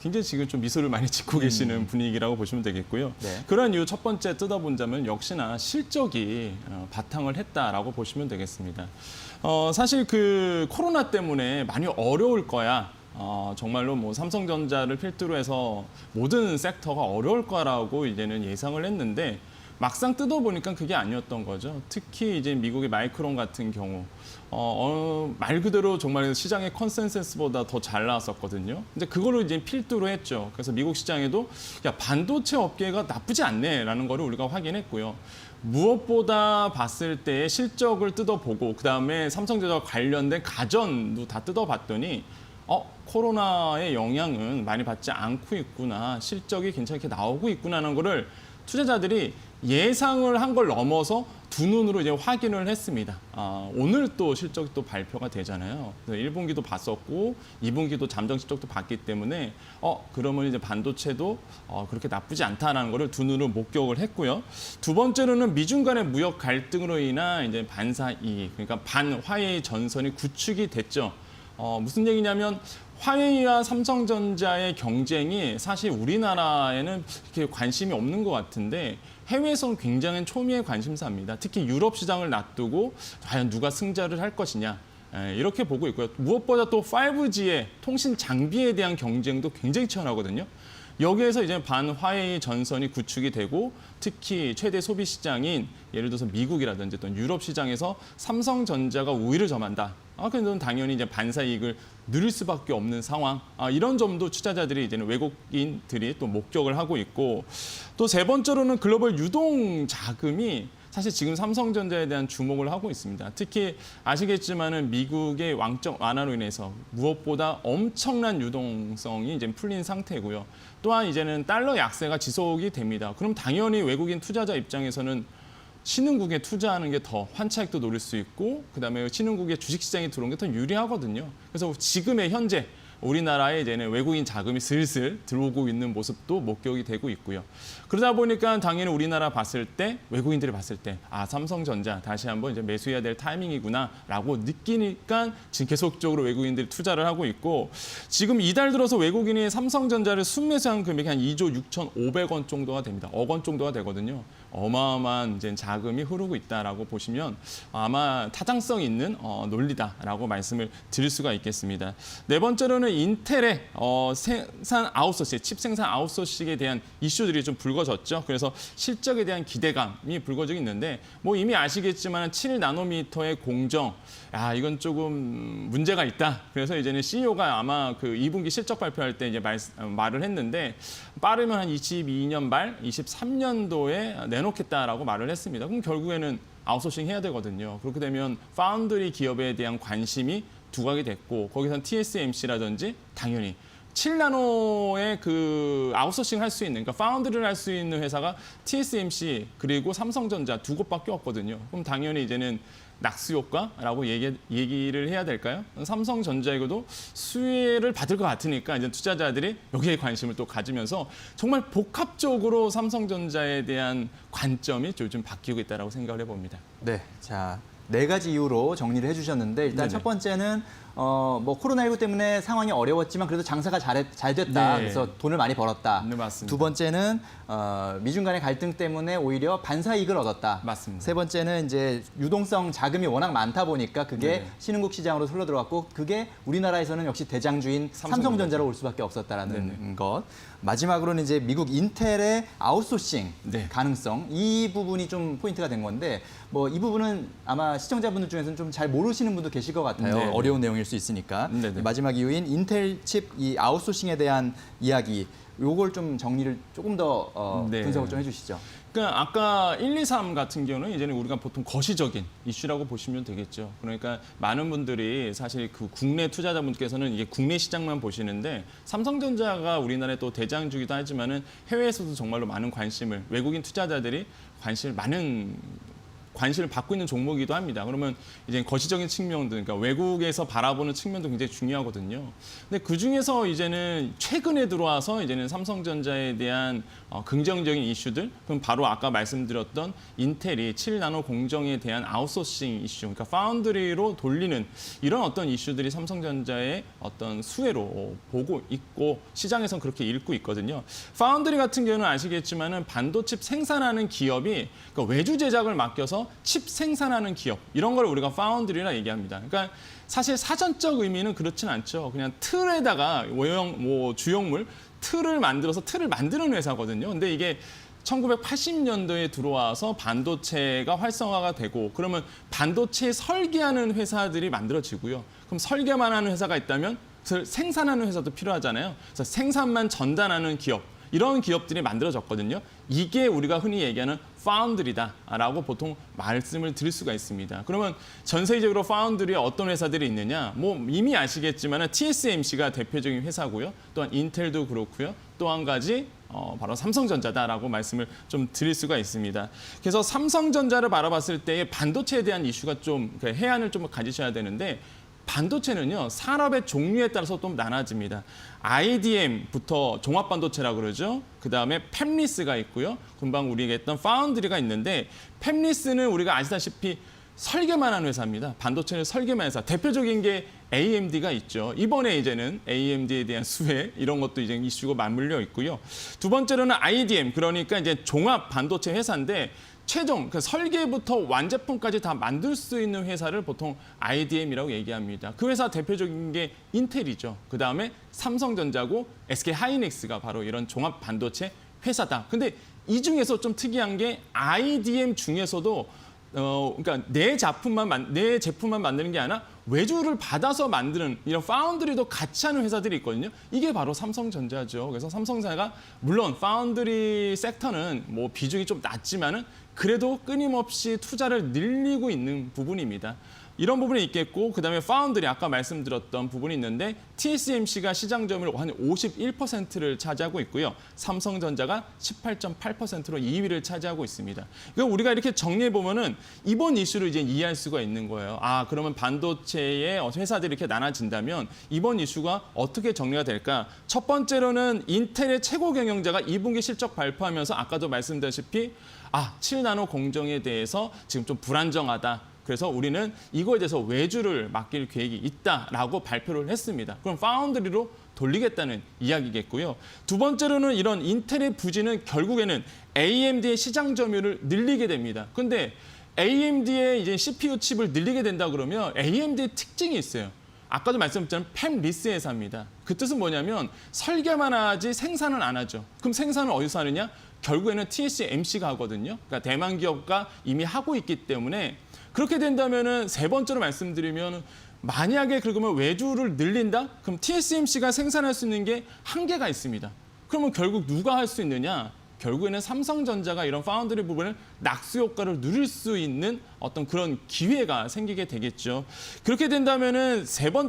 굉장히 지금 좀 미소를 많이 짓고 계시는 분위기라고 보시면 되겠고요. 네. 그러한 이유 첫 번째 뜯어본다면 역시나 실적이 바탕을 했다라고 보시면 되겠습니다. 사실 그 코로나 때문에 많이 어려울 거야. 정말로 뭐 삼성전자를 필두로 해서 모든 섹터가 어려울 거라고 이제는 예상을 했는데 막상 뜯어보니까 그게 아니었던 거죠. 특히 이제 미국의 마이크론 같은 경우 말 그대로 정말 시장의 컨센서스보다 더 잘 나왔었거든요. 근데 그거를 이제 필두로 했죠. 그래서 미국 시장에도 야 반도체 업계가 나쁘지 않네라는 거를 우리가 확인했고요. 무엇보다 봤을 때 실적을 뜯어보고 그다음에 삼성전자와 관련된 가전도 다 뜯어봤더니 코로나의 영향은 많이 받지 않고 있구나. 실적이 괜찮게 나오고 있구나라는 거를 투자자들이 예상을 한 걸 넘어서 두 눈으로 이제 확인을 했습니다. 오늘 또 실적이 또 발표가 되잖아요. 1분기도 봤었고 2분기도 잠정 실적도 봤기 때문에 그러면 이제 반도체도 그렇게 나쁘지 않다라는 거를 두 눈으로 목격을 했고요. 두 번째로는 미중 간의 무역 갈등으로 인한 이제 반사 이익, 그러니까 반화웨이 전선이 구축이 됐죠. 무슨 얘기냐면 화웨이와 삼성전자의 경쟁이 사실 우리나라에는 이렇게 관심이 없는 것 같은데 해외에서는 굉장히 초미의 관심사입니다. 특히 유럽 시장을 놔두고 과연 누가 승자를 할 것이냐 이렇게 보고 있고요. 무엇보다 또 5G의 통신 장비에 대한 경쟁도 굉장히 치열하거든요. 여기에서 이제 반화웨이 전선이 구축이 되고 특히 최대 소비 시장인 예를 들어서 미국이라든지 또 유럽 시장에서 삼성전자가 우위를 점한다. 그래서 당연히 이제 반사 이익을 누릴 수밖에 없는 상황. 이런 점도 투자자들이 이제는 외국인들이 또 목격을 하고 있고 또 세 번째로는 글로벌 유동 자금이 사실 지금 삼성전자에 대한 주목을 하고 있습니다. 특히 아시겠지만은 미국의 왕적 완화로 인해서 무엇보다 엄청난 유동성이 이제 풀린 상태고요. 또한 이제는 달러 약세가 지속이 됩니다. 그럼 당연히 외국인 투자자 입장에서는 신흥국에 투자하는 게 더 환차익도 노릴 수 있고 그다음에 신흥국의 주식시장에 들어온 게 더 유리하거든요. 그래서 지금의 현재 우리나라에 이제는 외국인 자금이 슬슬 들어오고 있는 모습도 목격이 되고 있고요. 그러다 보니까 당연히 우리나라 봤을 때 외국인들이 봤을 때 삼성전자 다시 한번 이제 매수해야 될 타이밍이구나라고 느끼니까 지금 계속적으로 외국인들이 투자를 하고 있고 지금 이달 들어서 외국인이 삼성전자를 순매수한 금액이 한 2조 6,500원 정도가 됩니다. 억 원 정도가 되거든요. 어마어마한 이제 자금이 흐르고 있다라고 보시면 아마 타당성 있는 논리다라고 말씀을 드릴 수가 있겠습니다. 네 번째로는 인텔의 생산 아웃소싱, 칩 생산 아웃소싱에 대한 이슈들이 좀 불거졌죠. 그래서 실적에 대한 기대감이 불거지고 있는데 뭐 이미 아시겠지만 7나노미터의 공정, 이건 조금 문제가 있다. 그래서 이제는 CEO가 아마 그 2분기 실적 발표할 때 이제 말을 했는데 빠르면 한 22년 말, 23년도에 내놓겠다라고 말을 했습니다. 그럼 결국에는 아웃소싱 해야 되거든요. 그렇게 되면 파운드리 기업에 대한 관심이 두각이 됐고 거기선 TSMC라든지 당연히 7나노의 그 아웃소싱 할 수 있는, 그러니까 파운드리를 할 수 있는 회사가 TSMC 그리고 삼성전자 두 곳밖에 없거든요. 그럼 당연히 이제는 낙수 효과라고 얘기를 해야 될까요? 삼성전자에게도 수혜를 받을 것 같으니까 이제 투자자들이 여기에 관심을 또 가지면서 정말 복합적으로 삼성전자에 대한 관점이 요즘 바뀌고 있다고 생각을 해봅니다. 네, 자, 네 가지 이유로 정리를 해주셨는데 일단 네네. 첫 번째는 뭐 코로나19 때문에 상황이 어려웠지만 그래도 장사가 잘 됐다. 네. 그래서 돈을 많이 벌었다. 네, 맞습니다. 두 번째는 미중 간의 갈등 때문에 오히려 반사이익을 얻었다. 맞습니다. 세 번째는 이제 유동성 자금이 워낙 많다 보니까 그게 네네. 신흥국 시장으로 흘러 들어갔고 그게 우리나라에서는 역시 대장주인 삼성전자로 올 수밖에 없었다라는 네네. 것. 마지막으로는 이제 미국 인텔의 아웃소싱 네. 가능성 이 부분이 좀 포인트가 된 건데 뭐 이 부분은 아마 시청자분들 중에서는 좀 잘 모르시는 분도 계실 것 같아요. 네네. 어려운 내용일 수 있으니까. 네네. 마지막 이유인 인텔 칩 이 아웃소싱에 대한 이야기 요걸 좀 정리를 조금 더 네. 분석을 좀 해주시죠. 그러니까 아까 1, 2, 3 같은 경우는 이제는 우리가 보통 거시적인 이슈라고 보시면 되겠죠. 그러니까 많은 분들이 사실 그 국내 투자자분께서는 이게 국내 시장만 보시는데 삼성전자가 우리나라의 또 대장주기도 하지만은 해외에서도 정말로 많은 관심을 외국인 투자자들이 관심을 많은 관심을 받고 있는 종목이기도 합니다. 그러면 이제 거시적인 측면도, 그러니까 외국에서 바라보는 측면도 굉장히 중요하거든요. 근데 그 중에서 이제는 최근에 들어와서 이제는 삼성전자에 대한 긍정적인 이슈들, 그럼 바로 아까 말씀드렸던 인텔이 7나노 공정에 대한 아웃소싱 이슈, 그러니까 파운드리로 돌리는 이런 어떤 이슈들이 삼성전자의 어떤 수혜로 보고 있고 시장에서는 그렇게 읽고 있거든요. 파운드리 같은 경우는 아시겠지만은 반도체 생산하는 기업이 그러니까 외주 제작을 맡겨서 칩 생산하는 기업, 이런 걸 우리가 파운드리라 얘기합니다. 그러니까 사실 사전적 의미는 그렇진 않죠. 그냥 틀에다가 주용물 틀을 만들어서 틀을 만드는 회사거든요. 근데 이게 1980년도에 들어와서 반도체가 활성화가 되고 그러면 반도체 설계하는 회사들이 만들어지고요. 그럼 설계만 하는 회사가 있다면 그걸 생산하는 회사도 필요하잖아요. 그래서 생산만 전담하는 기업, 이런 기업들이 만들어졌거든요. 이게 우리가 흔히 얘기하는 파운드리다라고 보통 말씀을 드릴 수가 있습니다. 그러면 전 세계적으로 파운드리에 어떤 회사들이 있느냐? 뭐 이미 아시겠지만 TSMC가 대표적인 회사고요. 또한 인텔도 그렇고요. 또 한 가지 바로 삼성전자다라고 말씀을 좀 드릴 수가 있습니다. 그래서 삼성전자를 바라봤을 때 반도체에 대한 이슈가 좀 해안을 좀 가지셔야 되는데 반도체는요, 산업의 종류에 따라서 또 나눠집니다. IDM부터 종합반도체라고 그러죠. 그다음에 팹리스가 있고요. 금방 우리가 했던 파운드리가 있는데 팹리스는 우리가 아시다시피 설계만 하는 회사입니다. 반도체는 설계만 회사. 대표적인 게 AMD가 있죠. 이번에 이제는 AMD에 대한 수혜 이런 것도 이제 이슈가 맞물려 있고요. 두 번째로는 IDM, 그러니까 이제 종합 반도체 회사인데 최종 그 설계부터 완제품까지 다 만들 수 있는 회사를 보통 IDM이라고 얘기합니다. 그 회사 대표적인 게 인텔이죠. 그다음에 삼성전자고 SK하이닉스가 바로 이런 종합 반도체 회사다. 근데 이 중에서 좀 특이한 게 IDM 중에서도 그러니까 내 제품만 만드는 게 아니라 외주를 받아서 만드는 이런 파운드리도 같이 하는 회사들이 있거든요. 이게 바로 삼성전자죠. 그래서 삼성전자가 물론 파운드리 섹터는 뭐 비중이 좀 낮지만은 그래도 끊임없이 투자를 늘리고 있는 부분입니다. 이런 부분이 있겠고 그다음에 파운드리 아까 말씀드렸던 부분이 있는데 TSMC가 시장 점유율 한 51%를 차지하고 있고요. 삼성전자가 18.8%로 2위를 차지하고 있습니다. 그러니까 우리가 이렇게 정리해 보면은 이번 이슈를 이제 이해할 수가 있는 거예요. 아, 그러면 반도체의 회사들이 이렇게 나눠진다면 이번 이슈가 어떻게 정리가 될까? 첫 번째로는 인텔의 최고 경영자가 2분기 실적 발표하면서 아까도 말씀드렸다시피 7나노 공정에 대해서 지금 좀 불안정하다. 그래서 우리는 이거에 대해서 외주를 맡길 계획이 있다라고 발표를 했습니다. 그럼 파운드리로 돌리겠다는 이야기겠고요. 두 번째로는 이런 인텔의 부진은 결국에는 AMD의 시장 점유율을 늘리게 됩니다. 근데 AMD의 이제 CPU 칩을 늘리게 된다 그러면 AMD의 특징이 있어요. 아까도 말씀드렸지만 팹리스 회사입니다. 그 뜻은 뭐냐면 설계만 하지 생산은 안 하죠. 그럼 생산은 어디서 하느냐? 결국에는 TSMC가 하거든요. 그러니까 대만 기업과 이미 하고 있기 때문에 그렇게 된다면은 세 번째로 말씀드리면 만약에 그러면 외주를 늘린다? 그럼 TSMC가 생산할 수 있는 게 한계가 있습니다. 그러면 결국 누가 할 수 있느냐? 결국에는 삼성전자가 이런 파운드리 부분을 낙수 효과를 누릴 수 있는 어떤 그런 기회가 생기게 되겠죠. 그렇게 된다면은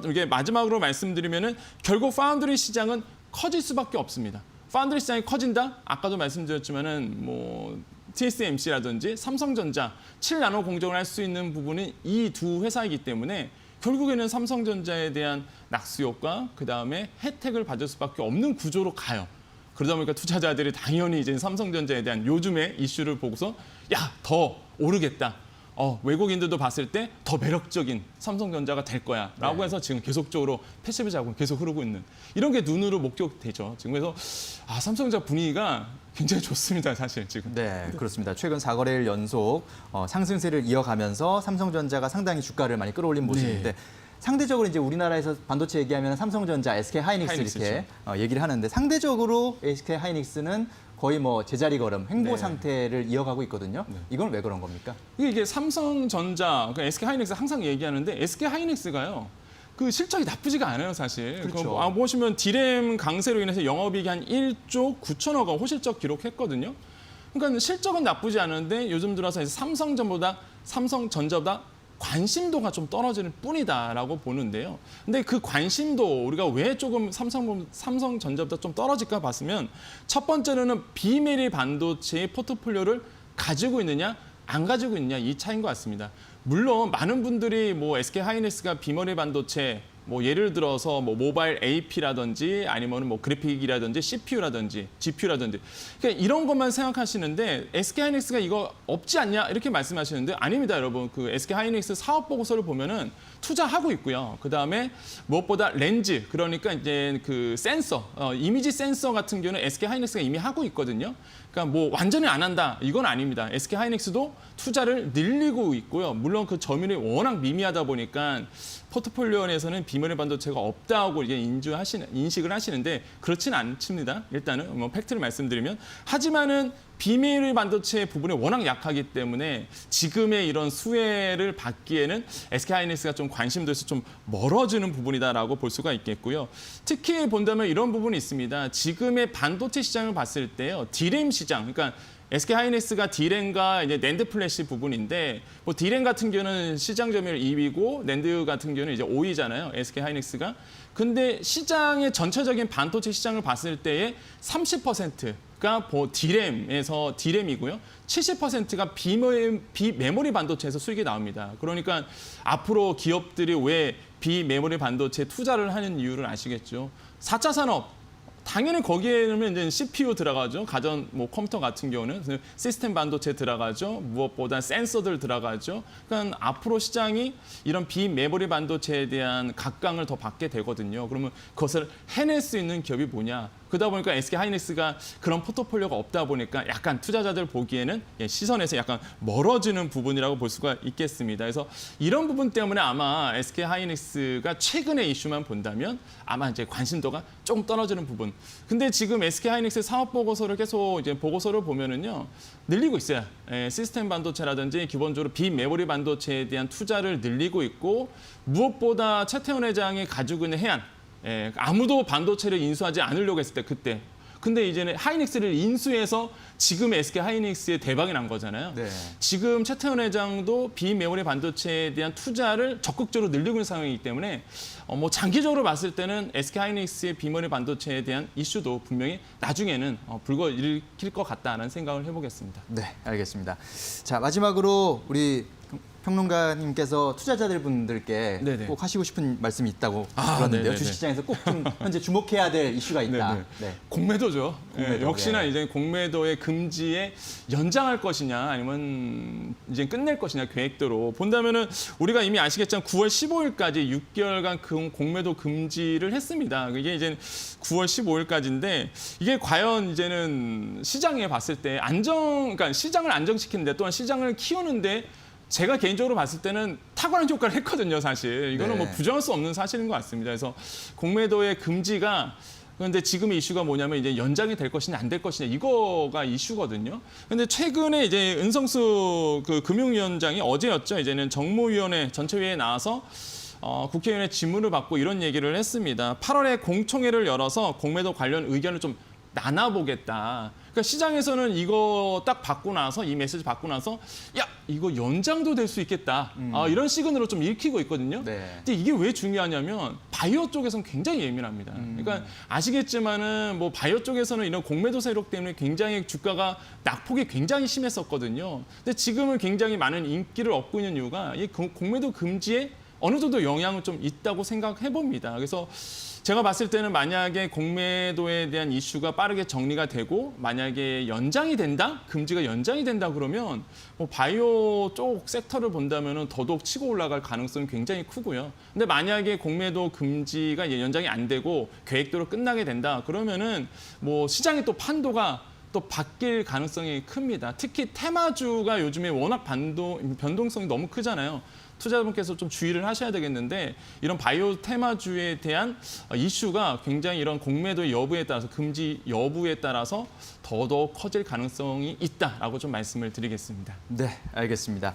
이게 마지막으로 말씀드리면은 결국 파운드리 시장은 커질 수밖에 없습니다. 파운드리 시장이 커진다? 아까도 말씀드렸지만은 TSMC라든지 삼성전자 7나노 공정을 할 수 있는 부분이 이 두 회사이기 때문에 결국에는 삼성전자에 대한 낙수 효과, 그다음에 혜택을 받을 수밖에 없는 구조로 가요. 그러다 보니까 투자자들이 당연히 이제 삼성전자에 대한 요즘의 이슈를 보고서 더 오르겠다. 외국인들도 봤을 때 더 매력적인 삼성전자가 될 거야라고 해서 지금 계속적으로 패시브 자금 계속 흐르고 있는 이런 게 눈으로 목격되죠. 지금 그래서 삼성전자 분위기가 굉장히 좋습니다, 사실 지금. 네, 그렇습니다. 최근 4거래일 연속 상승세를 이어가면서 삼성전자가 상당히 주가를 많이 끌어올린 모습인데 상대적으로 이제 우리나라에서 반도체 얘기하면 삼성전자, SK하이닉스 이렇게 얘기를 하는데 상대적으로 SK하이닉스는 거의 제자리 걸음, 횡보 상태를 이어가고 있거든요. 이건 왜 그런 겁니까? 이게 삼성전자, 그러니까 SK하이닉스 항상 얘기하는데 SK하이닉스가요. 그 실적이 나쁘지가 않아요, 사실. 그렇죠. 보시면 디램 강세로 인해서 영업이익이 한 1조 9천억 원 호실적 기록했거든요. 그러니까 실적은 나쁘지 않은데 요즘 들어서 삼성전자보다 관심도가 좀 떨어지는 뿐이다라고 보는데요. 근데 그 관심도 우리가 왜 조금 삼성전자보다 좀 떨어질까 봤으면 첫 번째로는 비메리 반도체의 포트폴리오를 가지고 있느냐 안 가지고 있냐 이 차이인 것 같습니다. 물론 많은 분들이 뭐 SK 하이닉스가 비메모리 반도체 뭐 예를 들어서 뭐 모바일 AP라든지 아니면 뭐 그래픽이라든지 CPU라든지 GPU라든지 그러니까 이런 것만 생각하시는데 SK 하이닉스가 이거 없지 않냐 이렇게 말씀하시는데 아닙니다, 여러분. 그 SK 하이닉스 사업 보고서를 보면은 투자하고 있고요. 그다음에 무엇보다 렌즈 그러니까 이제 그 센서 이미지 센서 같은 경우는 SK 하이닉스가 이미 하고 있거든요. 그러니까 뭐 완전히 안 한다 이건 아닙니다. SK 하이닉스도 투자를 늘리고 있고요. 물론 그 점유율이 워낙 미미하다 보니까 포트폴리오 내에서는 비메모리 반도체가 없다고 이게 인식을 하시는데 그렇진 않습니다. 일단은 뭐 팩트를 말씀드리면 하지만은 비메모리 반도체 부분이 워낙 약하기 때문에 지금의 이런 수혜를 받기에는 SK 하이닉스가 좀 관심도 있어 좀 멀어지는 부분이다라고 볼 수가 있겠고요. 특히 본다면 이런 부분이 있습니다. 지금의 반도체 시장을 봤을 때요, 디램 시장, 그러니까 SK 하이닉스가 디램과 이제 낸드 플래시 부분인데 뭐 디램 같은 경우는 시장 점유율 2위고 낸드 같은 경우는 이제 5위잖아요. SK 하이닉스가. 근데 시장의 전체적인 반도체 시장을 봤을 때의 30%가 디램에서 디램이고요. 70%가 비메모리 반도체에서 수익이 나옵니다. 그러니까 앞으로 기업들이 왜 비메모리 반도체 투자를 하는 이유를 아시겠죠. 4차 산업 당연히 거기에는 이제 CPU 들어가죠. 가전 뭐 컴퓨터 같은 경우는 시스템 반도체 들어가죠. 무엇보다 센서들 들어가죠. 그러니까 앞으로 시장이 이런 비메모리 반도체에 대한 각광을 더 받게 되거든요. 그러면 그것을 해낼 수 있는 기업이 뭐냐? 그러다 보니까 SK 하이닉스가 그런 포트폴리오가 없다 보니까 약간 투자자들 보기에는 시선에서 약간 멀어지는 부분이라고 볼 수가 있겠습니다. 그래서 이런 부분 때문에 아마 SK 하이닉스가 최근의 이슈만 본다면 아마 이제 관심도가 조금 떨어지는 부분. 근데 지금 SK 하이닉스 사업 보고서를 계속 이제 보고서를 보면은요 늘리고 있어요. 시스템 반도체라든지 기본적으로 비메모리 반도체에 대한 투자를 늘리고 있고 무엇보다 최태원 회장이 가지고 있는 해안. 아무도 반도체를 인수하지 않으려고 했을 때 그때. 근데 이제는 하이닉스를 인수해서 지금 SK 하이닉스의 대박이 난 거잖아요. 네. 지금 최태원 회장도 비메모리 반도체에 대한 투자를 적극적으로 늘리고 있는 상황이기 때문에 뭐 장기적으로 봤을 때는 SK 하이닉스의 비메모리 반도체에 대한 이슈도 분명히 나중에는 불거일으킬 것 같다는 생각을 해보겠습니다. 네, 알겠습니다. 자, 마지막으로 우리 평론가님께서 투자자들 분들께 네네. 꼭 하시고 싶은 말씀이 있다고 아, 들었는데요. 네네네. 주식시장에서 꼭 좀 현재 주목해야 될 이슈가 있다. 네네. 네. 공매도죠. 공매도, 역시나 예. 이제 공매도의 금지에 연장할 것이냐 아니면 이제 끝낼 것이냐 계획대로 본다면은 우리가 이미 아시겠지만 9월 15일까지 6개월간 공매도 금지를 했습니다. 이게 이제 9월 15일까지인데 이게 과연 이제는 시장에 봤을 때 그러니까 시장을 안정시키는데 또한 시장을 키우는데 제가 개인적으로 봤을 때는 탁월한 효과를 했거든요, 사실. 이거는 네. 뭐 부정할 수 없는 사실인 것 같습니다. 그래서 공매도의 금지가 그런데 지금의 이슈가 뭐냐면 이제 연장이 될 것이냐 안 될 것이냐 이거가 이슈거든요. 그런데 최근에 이제 은성수 그 금융위원장이 어제였죠. 이제는 정무위원회 전체회의에 나와서 국회의원의 질문을 받고 이런 얘기를 했습니다. 8월에 공청회를 열어서 공매도 관련 의견을 좀 나눠보겠다. 그러니까 시장에서는 이거 딱 받고 나서 이 메시지 받고 나서 야 이거 연장도 될 수 있겠다. 이런 시그널로 좀 읽히고 있거든요. 네. 근데 이게 왜 중요하냐면 바이오 쪽에서는 굉장히 예민합니다. 그러니까 아시겠지만은 뭐 바이오 쪽에서는 이런 공매도 세력 때문에 굉장히 주가가 낙폭이 굉장히 심했었거든요. 근데 지금은 굉장히 많은 인기를 얻고 있는 이유가 이 공매도 금지에 어느 정도 영향은 좀 있다고 생각해 봅니다. 그래서 제가 봤을 때는 만약에 공매도에 대한 이슈가 빠르게 정리가 되고 만약에 연장이 된다? 금지가 연장이 된다 그러면 뭐 바이오 쪽 섹터를 본다면 더더욱 치고 올라갈 가능성이 굉장히 크고요. 근데 만약에 공매도 금지가 이제 연장이 안 되고 계획대로 끝나게 된다 그러면은 뭐 시장의 또 판도가 또 바뀔 가능성이 큽니다. 특히 테마주가 요즘에 워낙 변동성이 너무 크잖아요. 투자자분께서 좀 주의를 하셔야 되겠는데 이런 바이오 테마주에 대한 이슈가 굉장히 이런 공매도의 여부에 따라서 금지 여부에 따라서 더더욱 커질 가능성이 있다라고 좀 말씀을 드리겠습니다. 네, 알겠습니다.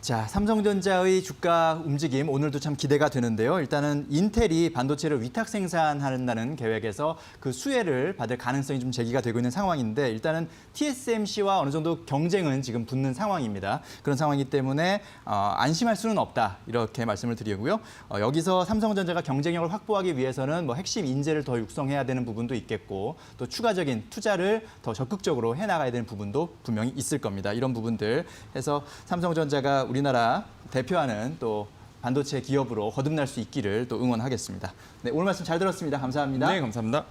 자, 삼성전자의 주가 움직임 오늘도 참 기대가 되는데요. 일단은 인텔이 반도체를 위탁 생산한다는 계획에서 그 수혜를 받을 가능성이 좀 제기가 되고 있는 상황인데 일단은 TSMC와 어느 정도 경쟁은 지금 붙는 상황입니다. 그런 상황이기 때문에 안심할 수는 없다 이렇게 말씀을 드리고요. 여기서 삼성전자가 경쟁력을 확보하기 위해서는 뭐 핵심 인재를 더 육성해야 되는 부분도 있겠고 또 추가적인 투자를 더 적극적으로 해나가야 되는 부분도 분명히 있을 겁니다. 이런 부분들 해서 삼성전자가 우리나라 대표하는 또 반도체 기업으로 거듭날 수 있기를 또 응원하겠습니다. 네, 오늘 말씀 잘 들었습니다. 감사합니다. 네, 감사합니다.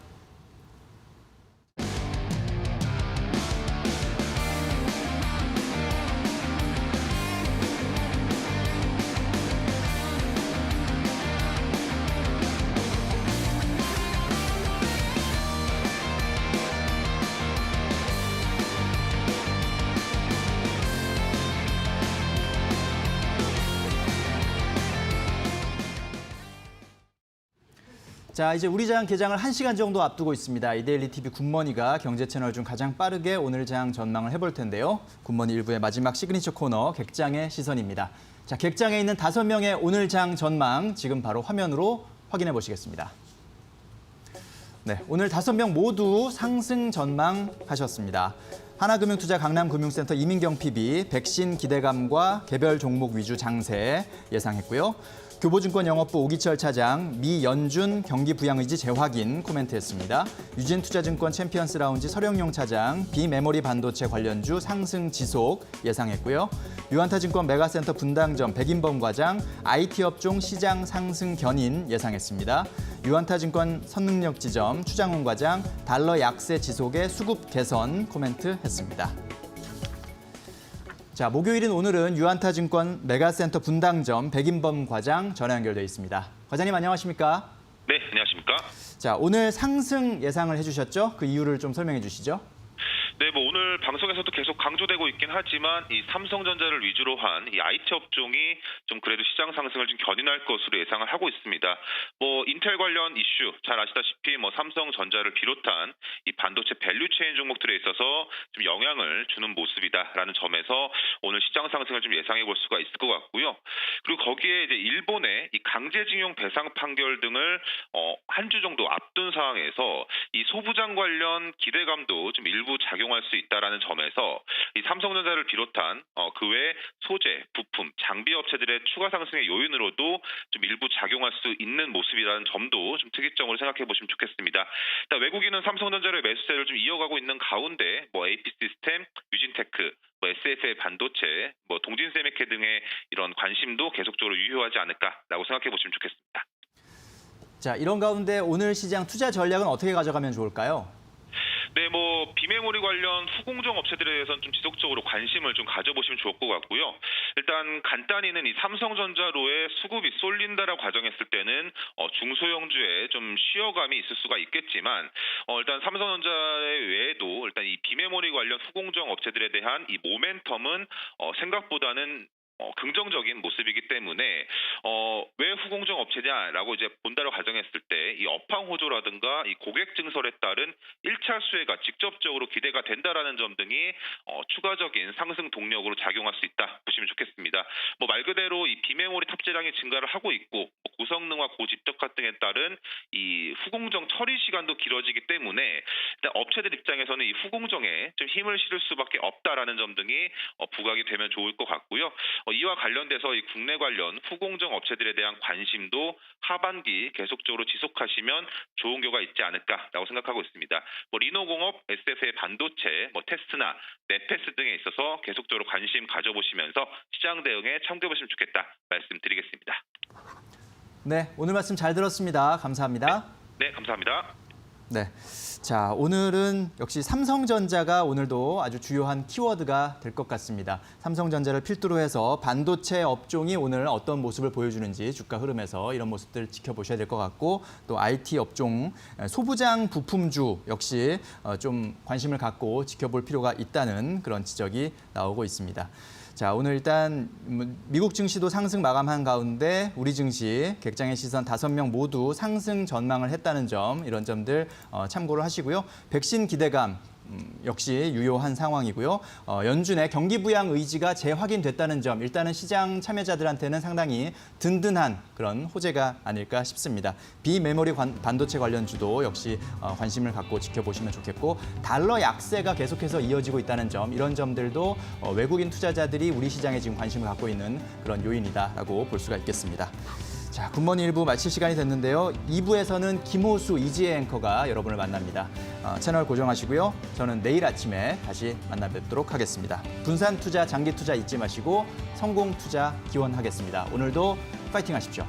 자, 이제 우리 장 개장을 1시간 정도 앞두고 있습니다. 이데일리 TV 굿머니가 경제 채널 중 가장 빠르게 오늘 장 전망을 해볼 텐데요. 굿머니 1부의 마지막 시그니처 코너 객장의 시선입니다. 자, 객장에 있는 5명의 오늘 장 전망 지금 바로 화면으로 확인해 보시겠습니다. 네, 오늘 5명 모두 상승 전망하셨습니다. 하나금융투자 강남금융센터 이민경 PB, 백신 기대감과 개별 종목 위주 장세 예상했고요. 교보증권 영업부 오기철 차장, 미연준 경기부양의지 재확인 코멘트했습니다. 유진투자증권 챔피언스 라운지 서령용 차장, 비메모리 반도체 관련주 상승 지속 예상했고요. 유한타증권 메가센터 분당점 백인범 과장, IT 업종 시장 상승 견인 예상했습니다. 유한타증권 선능력 지점 추장훈 과장, 달러 약세 지속의 수급 개선 코멘트했습니다. 자, 목요일인 오늘은 유한타증권 메가센터 분당점 백인범 과장 전화 연결돼 있습니다. 과장님 안녕하십니까? 네, 안녕하십니까? 자, 오늘 상승 예상을 해주셨죠? 그 이유를 좀 설명해 주시죠. 네, 뭐 오늘 방송에서도 계속 강조되고 있긴 하지만 이 삼성전자를 위주로 한 이 IT 업종이 좀 그래도 시장 상승을 좀 견인할 것으로 예상을 하고 있습니다. 뭐 인텔 관련 이슈 잘 아시다시피 뭐 삼성전자를 비롯한 이 반도체 밸류체인 종목들에 있어서 좀 영향을 주는 모습이다라는 점에서 오늘 시장 상승을 좀 예상해 볼 수가 있을 것 같고요. 그리고 거기에 이제 일본의 이 강제징용 배상 판결 등을 한 주 정도 앞둔 상황에서 이 소부장 관련 기대감도 좀 일부 작용할 수 있다라는 점에서 이 삼성전자를 비롯한 그 외 소재, 부품, 장비 업체들의 추가 상승의 요인으로도 좀 일부 작용할 수 있는 모습이라는 점도 좀 특이점으로 생각해 보시면 좋겠습니다. 일단 외국인은 삼성전자의 매수세를 좀 이어가고 있는 가운데 뭐 AP 시스템, 유진테크, 뭐 SFA 반도체, 뭐 동진세미케 등의 이런 관심도 계속적으로 유효하지 않을까라고 생각해 보시면 좋겠습니다. 자, 이런 가운데 오늘 시장 투자 전략은 어떻게 가져가면 좋을까요? 네, 뭐 비메모리 관련 후공정 업체들에 대해서는 좀 지속적으로 관심을 좀 가져보시면 좋을 것 같고요. 일단 간단히는 이 삼성전자로의 수급이 쏠린다라고 가정했을 때는 중소형주에 좀 쉬어감이 있을 수가 있겠지만 일단 삼성전자 외에도 일단 이 비메모리 관련 후공정 업체들에 대한 이 모멘텀은 생각보다는 긍정적인 모습이기 때문에 왜 후공정 업체냐라고 이제 본다고 가정했을 때 이 업황 호조라든가 이 고객 증설에 따른 1차 수혜가 직접적으로 기대가 된다라는 점 등이 추가적인 상승 동력으로 작용할 수 있다 보시면 좋겠습니다. 뭐 말 그대로 이 비메모리 탑재량이 증가를 하고 있고 고성능화 고집적화 등에 따른 이 후공정 처리 시간도 길어지기 때문에 일단 업체들 입장에서는 이 후공정에 좀 힘을 실을 수밖에 없다라는 점 등이 부각이 되면 좋을 것 같고요. 이와 관련돼서 이 국내 관련 후공정 업체들에 대한 관심도 하반기 계속적으로 지속하시면 좋은 결과 있지 않을까라고 생각하고 있습니다. 뭐 리노공업, SFA 반도체, 뭐 테스나, 네페스 등에 있어서 계속적으로 관심 가져보시면서 시장 대응에 참고해 보시면 좋겠다 말씀드리겠습니다. 네, 오늘 말씀 잘 들었습니다. 감사합니다. 네, 감사합니다. 네. 자, 오늘은 역시 삼성전자가 오늘도 아주 주요한 키워드가 될 것 같습니다. 삼성전자를 필두로 해서 반도체 업종이 오늘 어떤 모습을 보여주는지 주가 흐름에서 이런 모습들 지켜보셔야 될 것 같고 또 IT 업종 소부장 부품주 역시 좀 관심을 갖고 지켜볼 필요가 있다는 그런 지적이 나오고 있습니다. 자, 오늘 일단 미국 증시도 상승 마감한 가운데 우리 증시 객장의 시선 5명 모두 상승 전망을 했다는 점 이런 점들 참고를 하시고요. 백신 기대감 역시 유효한 상황이고요. 연준의 경기 부양 의지가 재확인됐다는 점, 일단은 시장 참여자들한테는 상당히 든든한 그런 호재가 아닐까 싶습니다. 비메모리 반도체 관련주도 역시 관심을 갖고 지켜보시면 좋겠고, 달러 약세가 계속해서 이어지고 있다는 점, 이런 점들도 외국인 투자자들이 우리 시장에 지금 관심을 갖고 있는 그런 요인이다라고 볼 수가 있겠습니다. 자, 굿모닝 1부 마칠 시간이 됐는데요. 2부에서는 김호수, 이지혜 앵커가 여러분을 만납니다. 채널 고정하시고요. 저는 내일 아침에 다시 만나 뵙도록 하겠습니다. 분산 투자, 장기 투자 잊지 마시고 성공 투자 기원하겠습니다. 오늘도 파이팅 하십시오.